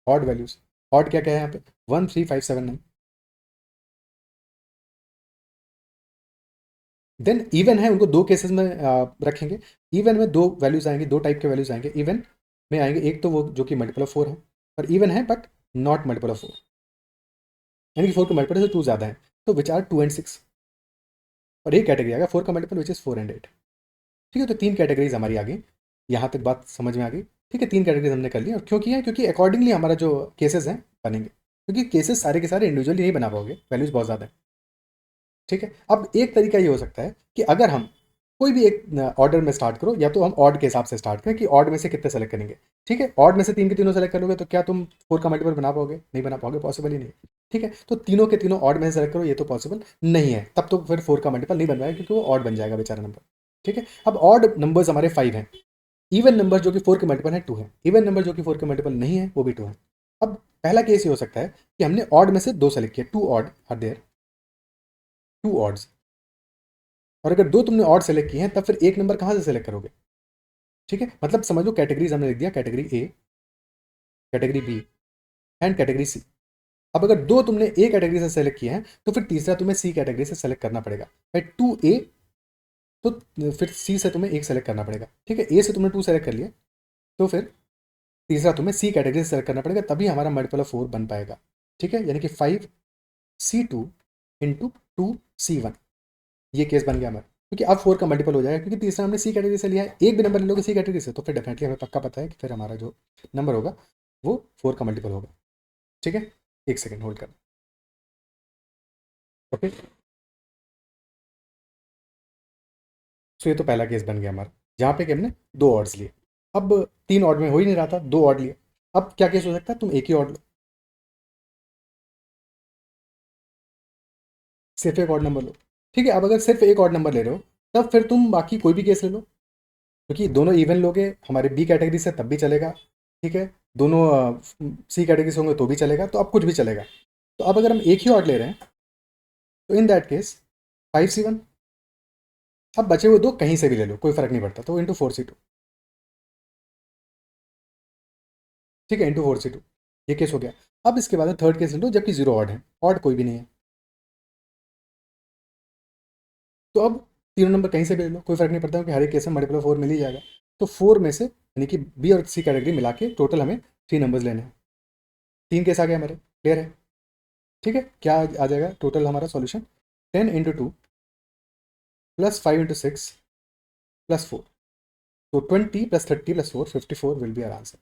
[SPEAKER 1] ऑड वैल्यूज। ऑड क्या क्या है यहाँ पे, 1, 3, 5, 7, 9। देन इवन है, उनको दो केसेस में रखेंगे। इवन में दो वैल्यूज आएंगे, दो टाइप के वैल्यूज आएंगे इवन में आएंगे, एक तो वो जो कि मल्टीपल ऑफ 4 है, और इवन है बट नॉट मल्टीपल ऑफ 4, यानी कि 4 के मल्टीपल से 2 ज़्यादा है, तो विच आर 2 एंड 6। और एक कैटेगरी आ गया 4 का मल्टीपल विच इज़ 4 एंड 8। ठीक है, तो तीन कैटेगरीज हमारी आ गई, यहाँ तक बात समझ में आ गई। ठीक है, तीन कैटेगरीज हमने कर ली, और क्यों किया है, क्योंकि अकॉर्डिंगली हमारा जो केसेस हैं बनेंगे, क्योंकि केसेस सारे के सारे इंडिविजुअली नहीं बना पाओगे, वैल्यूज बहुत ज़्यादा है। ठीक है, अब एक तरीका ये हो सकता है कि अगर हम कोई भी एक ऑर्डर में स्टार्ट करो, या तो हम ऑड के हिसाब से स्टार्ट करें कि ऑड में से कितने सेलेक्ट करेंगे। ठीक है, ऑड में से तीन के तीनों सेलेक्ट करोगे तो क्या तुम 4 का मल्टीपल बना पाओगे, नहीं बना पाओगे, पॉसिबल ही नहीं। ठीक है, तो तीनों के तीनों ऑड में से सेलेक्ट करो, ये तो पॉसिबल नहीं है, तब तो फिर 4 का मल्टीपल नहीं बन पाएगा, क्योंकि वो ऑड बन जाएगा बेचारा नंबर। ठीक है, अब ऑड नंबर्स हमारे 5 हैं, इवन नंबर जो कि 4 के मल्टीपल है 2 है, इवन नंबर जो कि 4 के मल्टीपल नहीं है वो भी 2 है। अब पहला केस ये हो सकता है कि हमने ऑड में से दो सेलेक्ट किया, 2 ऑड आर देयर, 2 ऑड्स, और अगर 2 तुमने ऑड सेलेक्ट किए हैं तब फिर एक नंबर कहाँ से सेलेक्ट करोगे? ठीक है, मतलब समझ लो कैटेगरीज हमने लिख दिया, category A, category B and category C. अब अगर 2 तुमने ए कैटेगरी से सेलेक्ट किए हैं तो फिर तीसरा तुम्हें सी कैटेगरी से सेलेक्ट करना पड़ेगा। भाई 2A, तो फिर सी से तुम्हें एक सेलेक्ट करना पड़ेगा। ठीक है, ए से तुमने 2 सेलेक्ट कर लिया, तो फिर तीसरा तुम्हें सी कैटेगरी से सेलेक्ट करना पड़ेगा, तभी हमारा मल्टीपल ऑफ 4 बन पाएगा। ठीक है, यानी कि 5C2 इंटू 2C1, ये केस बन गया हमारा, क्योंकि अब 4 का मल्टीपल हो जाएगा, क्योंकि तीसरा हमने सी कैटेगरी से लिया है। एक भी नंबर ले लोगे सी कैटेगरी से तो फिर डेफिनेटली हमें पक्का पता है कि फिर हमारा जो नंबर होगा वो 4 का मल्टीपल होगा। ठीक है, एक सेकेंड होल्ड कर। ओके, सो ये तो पहला केस बन गया हमारा, जहाँ पे कि हमने 2 ऑड्स लिए। अब 3 ऑड में हो ही नहीं रहा था, 2 ऑड लिए। अब क्या केस हो सकता है, तुम एक ही ऑड लो, सिर्फ एक ऑड नंबर लो। ठीक है, अब अगर सिर्फ एक ऑड नंबर ले रहे हो तब फिर तुम बाकी कोई भी केस ले लो, क्योंकि दोनों इवन लोगे हमारे बी कैटेगरी से तब भी चलेगा। ठीक है, दोनों सी कैटेगरी से होंगे तो भी चलेगा, तो अब कुछ भी चलेगा। तो अब अगर हम एक ही ऑड ले रहे हैं तो इन दैट केस 5C1, अब बचे हुए 2 कहीं से भी ले लो, कोई फर्क नहीं पड़ता, तो इंटू 4C2। ठीक है, इंटू 4C2, ये केस हो गया। अब इसके बाद थर्ड केस ले लो जबकि 0 ऑड है, ऑड कोई भी नहीं है, तो अब तीनों नंबर कहीं से भी ले लो, कोई फर्क नहीं पड़ता, क्योंकि हर एक केस में मल्टीपल ऑफ 4 मिल ही जाएगा। तो 4 में से यानी कि बी और सी कैटेगरी मिला के टोटल हमें 3 नंबर्स लेने हैं। 3 केस आ गए हमारे, क्लियर है? ठीक है, क्या आ जाएगा टोटल हमारा solution? 10 into 2 plus 5 into 6 plus 4, तो 20 plus 30 plus 4, 54 will be our answer.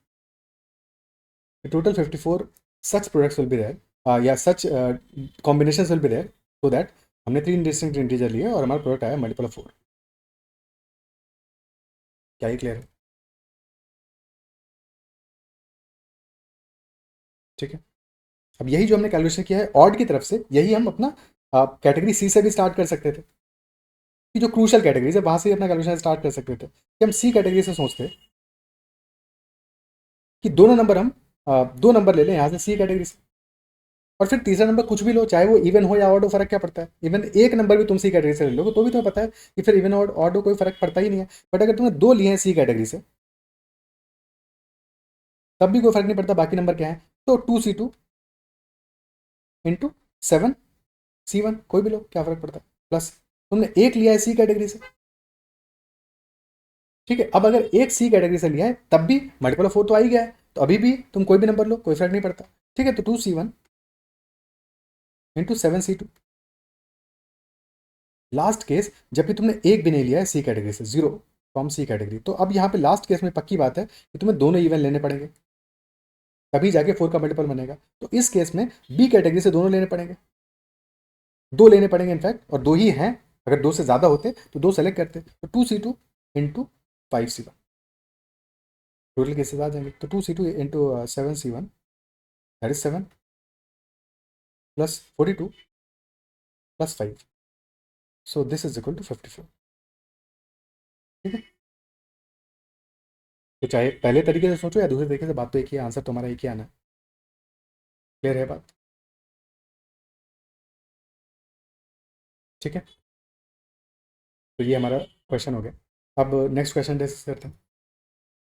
[SPEAKER 1] Total 54 such products will be there, या such combinations will be there, so that हमने 3 डिस्टिंक्ट इंटीजर लिए और हमारा प्रोडक्ट आया मल्टीपल ऑफ 4। क्या ही क्लियर है? ठीक है, अब यही जो हमने कैलकुलेशन किया है ऑड की तरफ से, यही हम अपना कैटेगरी सी से भी स्टार्ट कर सकते थे, कि जो क्रूशल कैटेगरीज है वहां से ही अपना कैलकुलेशन स्टार्ट कर सकते थे, कि हम सी कैटेगरी से सोचते कि दोनों नंबर हम 2 नंबर ले लें यहाँ से सी कैटेगरी से, और फिर तीसरा नंबर कुछ भी लो, चाहे वो इवन हो या ऑड हो, फर्क क्या पड़ता है? इवन एक नंबर भी तुम सी कैटेगरी से ले लोगे तो भी तुम्हें पता है कि फिर इवन और ऑड हो कोई फर्क पड़ता ही नहीं है। बट अगर तुमने 2 लिए हैं सी कैटेगरी से तब भी कोई फर्क नहीं पड़ता बाकी नंबर क्या है। तो 2C2 इंटू 7C1, कोई भी लो, क्या फर्क पड़ता है? प्लस तुमने एक लिया है सी कैटेगरी से। ठीक है, अब अगर एक सी कैटेगरी से लिया है तब भी मल्टीपल ऑफ 4 तो आ ही गया है, तो अभी भी तुम कोई भी नंबर लो, कोई फर्क नहीं पड़ता। ठीक है, तो 2C1 into 7C2। Last case जबकि तुमने एक भी नहीं लिया है सी कैटेगरी से, 0 फ्रॉम सी कैटेगरी, तो अब यहाँ पे लास्ट केस में पक्की बात है कि तुम्हें दोनों इवन लेने पड़ेंगे, तभी जाके 4 का मल्टीपल बनेगा। तो इस केस में बी कैटेगरी से दोनों लेने पड़ेंगे, 2 लेने पड़ेंगे इनफैक्ट, और 2 ही हैं। अगर 2 से ज़्यादा होते तो 2 सेलेक्ट करते, तो 2C2 into 5C1, total cases आ जाएंगे। तो 2C2 into 7C1, that is 7 plus 42 plus 5, so this is equal to 54। ठीक है, तो चाहे पहले तरीके से सोचो या दूसरे तरीके से, बात तो एक ही, आंसर तुम्हारा एक ही आना है। क्लियर है बात? ठीक है, तो ये हमारा क्वेश्चन हो गया। अब नेक्स्ट क्वेश्चन डिस्कस करते हैं।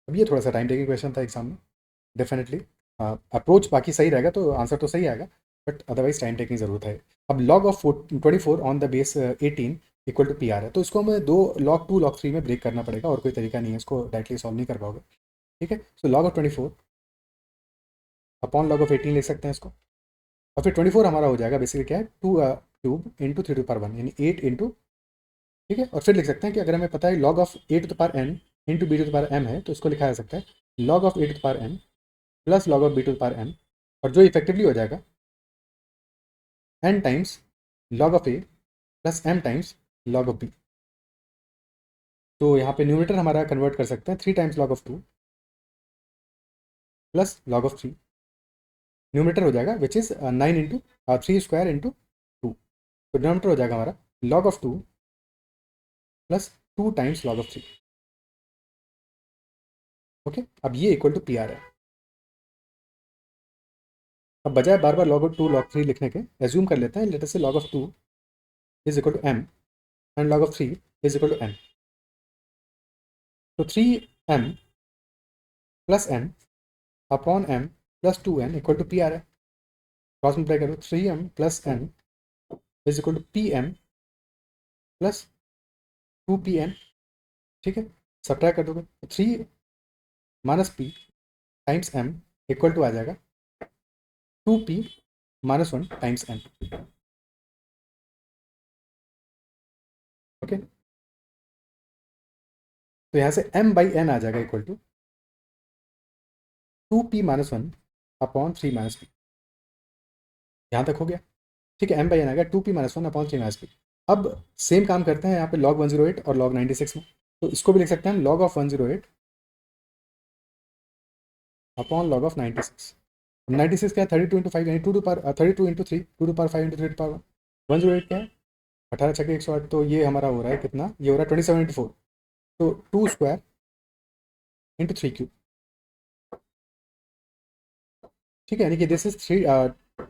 [SPEAKER 1] अब ये थोड़ा सा टाइम टेकिंग क्वेश्चन था एग्जाम में, डेफिनेटली अप्रोच बाकी सही रहेगा तो आंसर तो सही आएगा, बट अदरवाइज टाइम टेकिंग ज़रूरत है। अब log of 24 on the base 18 equal to PR है, तो इसको हमें दो log 2 log 3 में ब्रेक करना पड़ेगा, और कोई तरीका नहीं है, इसको डायरेक्टली सॉल्व नहीं कर पाओगे। ठीक है, so log of 24 upon log of 18 लिख सकते हैं इसको, और फिर 24 हमारा हो जाएगा बेसिकली क्या है, 2 cube into 3 to the power 1, यानी 8 इंटू। ठीक है, और फिर लिख सकते हैं कि अगर हमें पता है log of A to the power n into B to the power m है, तो इसको लिखा जा सकता है log of A to the power n plus log of B to the power n, और जो इफेक्टिवली हो जाएगा n times log of A plus m times log of B। तो यहाँ पे न्यूमरेटर हमारा कन्वर्ट कर सकते हैं 3 times log of 2 plus log of 3, numerator हो जाएगा which is 9 into 3 square into 2, तो डिनोमिनेटर हो जाएगा हमारा log of 2 plus 2 times log of 3। Okay, अब ये इक्वल टू PR है। अब बजाय बार बार log of 2 log 3 लिखने के एज्यूम कर लेते हैं, लेट अस से log of 2 is equal to m and log of 3 is equal to n. So 3m plus n upon m plus 2n equal to p आ रहा है. क्रॉस मल्टीप्लाई करो 3m plus n is equal to pm plus 2pn. ठीक है, सब्ट्रैक्ट कर दोगे 3 minus p times m equal to आ जाएगा 2p minus 1 times n. Okay, तो यहाँ से m बाई n आ जाएगा equal to 2p minus 1 upon 3 minus p. यहाँ तक हो गया. ठीक है, m बाई n आ गया 2p minus 1 upon 3 minus P. अब सेम काम करते हैं यहाँ पे log 108 और log 96 में. तो इसको भी लिख सकते हैं हम log of 108 upon log of 96. 96 क्या है 32 इंटू 5 यानी 2 to power 32 into 3 2 to power 5 into 3 to power 108 क्या है 18 छक्के 108. तो ये हमारा हो रहा है कितना, ये हो रहा है 27 इंटू 4. तो 2 स्क्वायर इंटू 3 क्यूब. ठीक है, यानी कि this is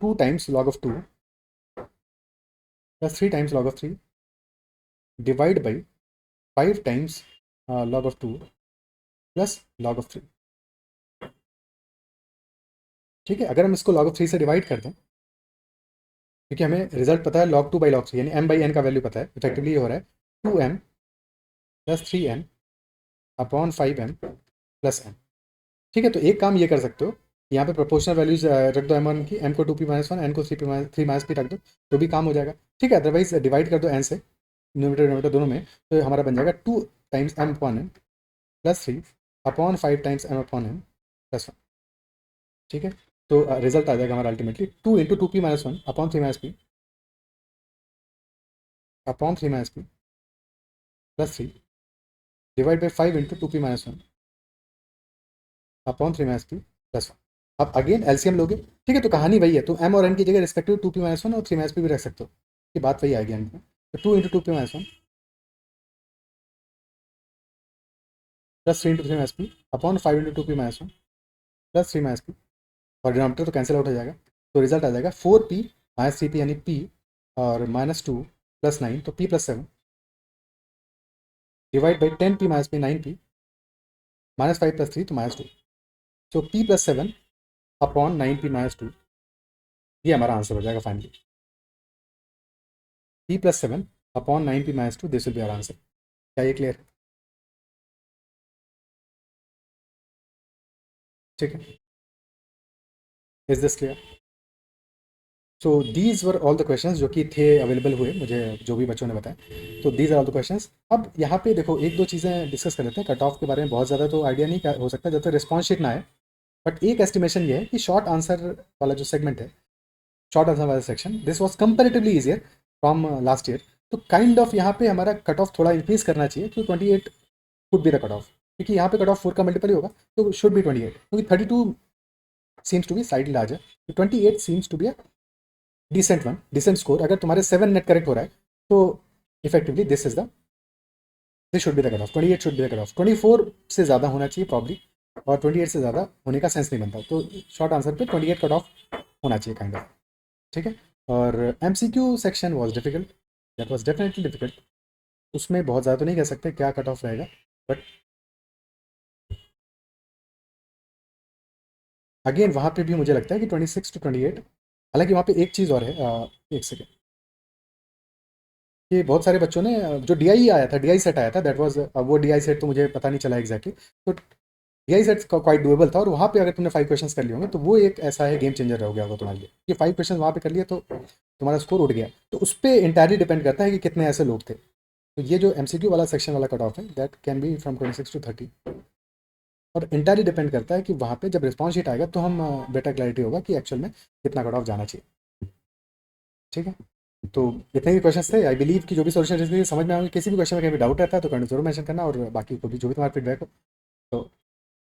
[SPEAKER 1] 2 times log of 2 plus 3 times log of 3 divide by 5 times log of 2 plus log of 3. ठीक है, अगर हम इसको log ऑफ 3 से डिवाइड कर दें, क्योंकि हमें रिजल्ट पता है log 2 बाई log 3 यानी m बाई n का वैल्यू पता है, इफेक्टिवली ये हो रहा है 2m plus 3n upon 5m plus n. ठीक है, तो एक काम ये कर सकते हो, यहाँ पे प्रोपोर्शनल वैल्यूज रख दो m1 की, m को 2p माइनस 1 n को 3 माइनस p रख दो तो भी काम हो जाएगा. ठीक है, अदरवाइज डिवाइड कर दो n से, न्यूमरेटर डिनोमिनेटर दोनों में, तो हमारा बन जाएगा 2 times m upon n plus 3 upon 5 times m upon n plus 1. ठीक है, तो रिजल्ट आ जाएगा हमारा ultimately 2 into 2p minus 1 upon 3 minus p upon 3 minus p plus 3 divide by 5 into 2p minus 1 upon 3 minus p plus 1. अब अगेन एलसीएम लोगे. ठीक है, तो कहानी वही है, तो m और n की जगह रिस्पेक्टिव 2p माइनस 1 और 3 माइनस p भी रख सकते हो, ये बात वही आएगी अंत में. तो 2 into 2p minus 1 plus 3 into 3 minus p upon 5 into 2p minus 1 plus 3 minus p, और डिनोमिनेटर तो कैंसिल आउट हो जाएगा. तो रिजल्ट आ जाएगा 4p माइनस 3p यानी p और माइनस 2 प्लस 9 तो p plus 7 divide by 10p minus p 9p minus 5 plus 3 तो माइनस 2. तो p plus 7 upon 9p minus 2, ये हमारा आंसर हो जाएगा finally. p plus 7 upon 9p minus 2, this will be our answer. क्या ये क्लियर है? ठीक है, is this clear? So these were all the questions जो कि थे अवेलेबल हुए मुझे, जो भी बच्चों ने बताया. तो these are all the questions. अब यहाँ पे देखो एक दो चीज़ें डिस्कस कर लेते हैं. कट ऑफ के बारे में बहुत ज़्यादा तो आइडिया नहीं हो सकता जब तक रिस्पॉन्स शीट ना आए, बट एक एस्टिमेशन ये है कि शॉर्ट आंसर वाला जो सेगमेंट है, शॉर्ट आंसर वाला section, this was comparatively easier from last year. तो काइंड ऑफ यहाँ पे हमारा कट ऑफ थोड़ा इंक्रीज करना चाहिए, तो 28 could be the cut of, क्योंकि यहाँ पे कट ऑफ 4 का मल्टीपल ही होगा, तो शुड बी 28, क्योंकि 32 seems to be side larger. 28 seems to be a decent one, decent score. अगर तुम्हारे 7 नेट करेक्ट हो रहा है तो effectively this should be the cut off. 28 should be the cut off. 24 से ज़्यादा होना चाहिए प्रॉब्ली, और 28 से ज़्यादा होने का सेंस नहीं बनता. तो शॉर्ट आंसर पे 28 कट ऑफ होना चाहिए काइंड ऑफ. ठीक है, और MCQ section was difficult, that was definitely difficult. उसमें बहुत ज़्यादा तो नहीं कह सकते क्या कट ऑफ रहेगा, बट अगेन वहाँ पे भी मुझे लगता है कि 26 टू 28. हालांकि वहाँ पे एक चीज़ और है, एक सेकेंड, कि बहुत सारे बच्चों ने जो DI आया था, DI सेट आया था, दैट वाज वो DI सेट तो मुझे पता नहीं चला एग्जैक्टली. तो DI सेट क्वाइट डुएबल था, और वहाँ पे अगर तुमने 5 क्वेश्चंस कर लिए होंगे तो वो एक ऐसा है गेम चेंजर हो गया होगा तुम्हारे लिए. ये 5 क्वेश्चन वहाँ पे कर लिए तो तुम्हारा स्कोर उठ गया. तो उस पर इंटायरली डिपेंड करता है कि कितने ऐसे लोग थे. तो ये जो MCQ वाला सेक्शन वाला कट ऑफ है, that can be from 26 to 30, और इंटायरली डिपेंड करता है कि वहाँ पे जब रिस्पॉन्स शीट आएगा तो हम बेटर क्लैरिटी होगा कि एक्चुअल में कितना कट ऑफ जाना चाहिए. ठीक है, तो इतने ही क्वेश्चन थे. आई बिलीव कि जो भी सोल्यूशन समझ में आएंगे. किसी भी क्वेश्चन में कहीं भी डाउट रहता है तो कमेंट जरूर मेंशन करना, और बाकी को भी जो भी तुम्हारा फीडबैक हो. तो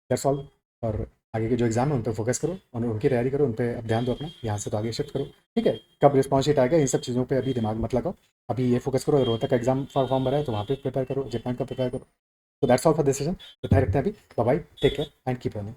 [SPEAKER 1] दैट्स ऑल. और आगे के जो एग्जाम है उन पर फोकस करो और उनकी तैयारी करो, उन पर अब ध्यान दो अपना, यहाँ से तो आगे शिफ्ट करो. ठीक है, कब रिस्पॉन्स शीट आएगा इन सब चीज़ों पर अभी दिमाग मत लगाओ. अभी ये फोकस करो, रोहतक का एग्जाम फॉर्म भरा है तो वहाँ पे प्रिपेयर करो, जेपॉइंट का प्रिपेयर करो. तो that's all for this session. तो ध्यान रखते हैं अभी. Bye bye, take care and keep running.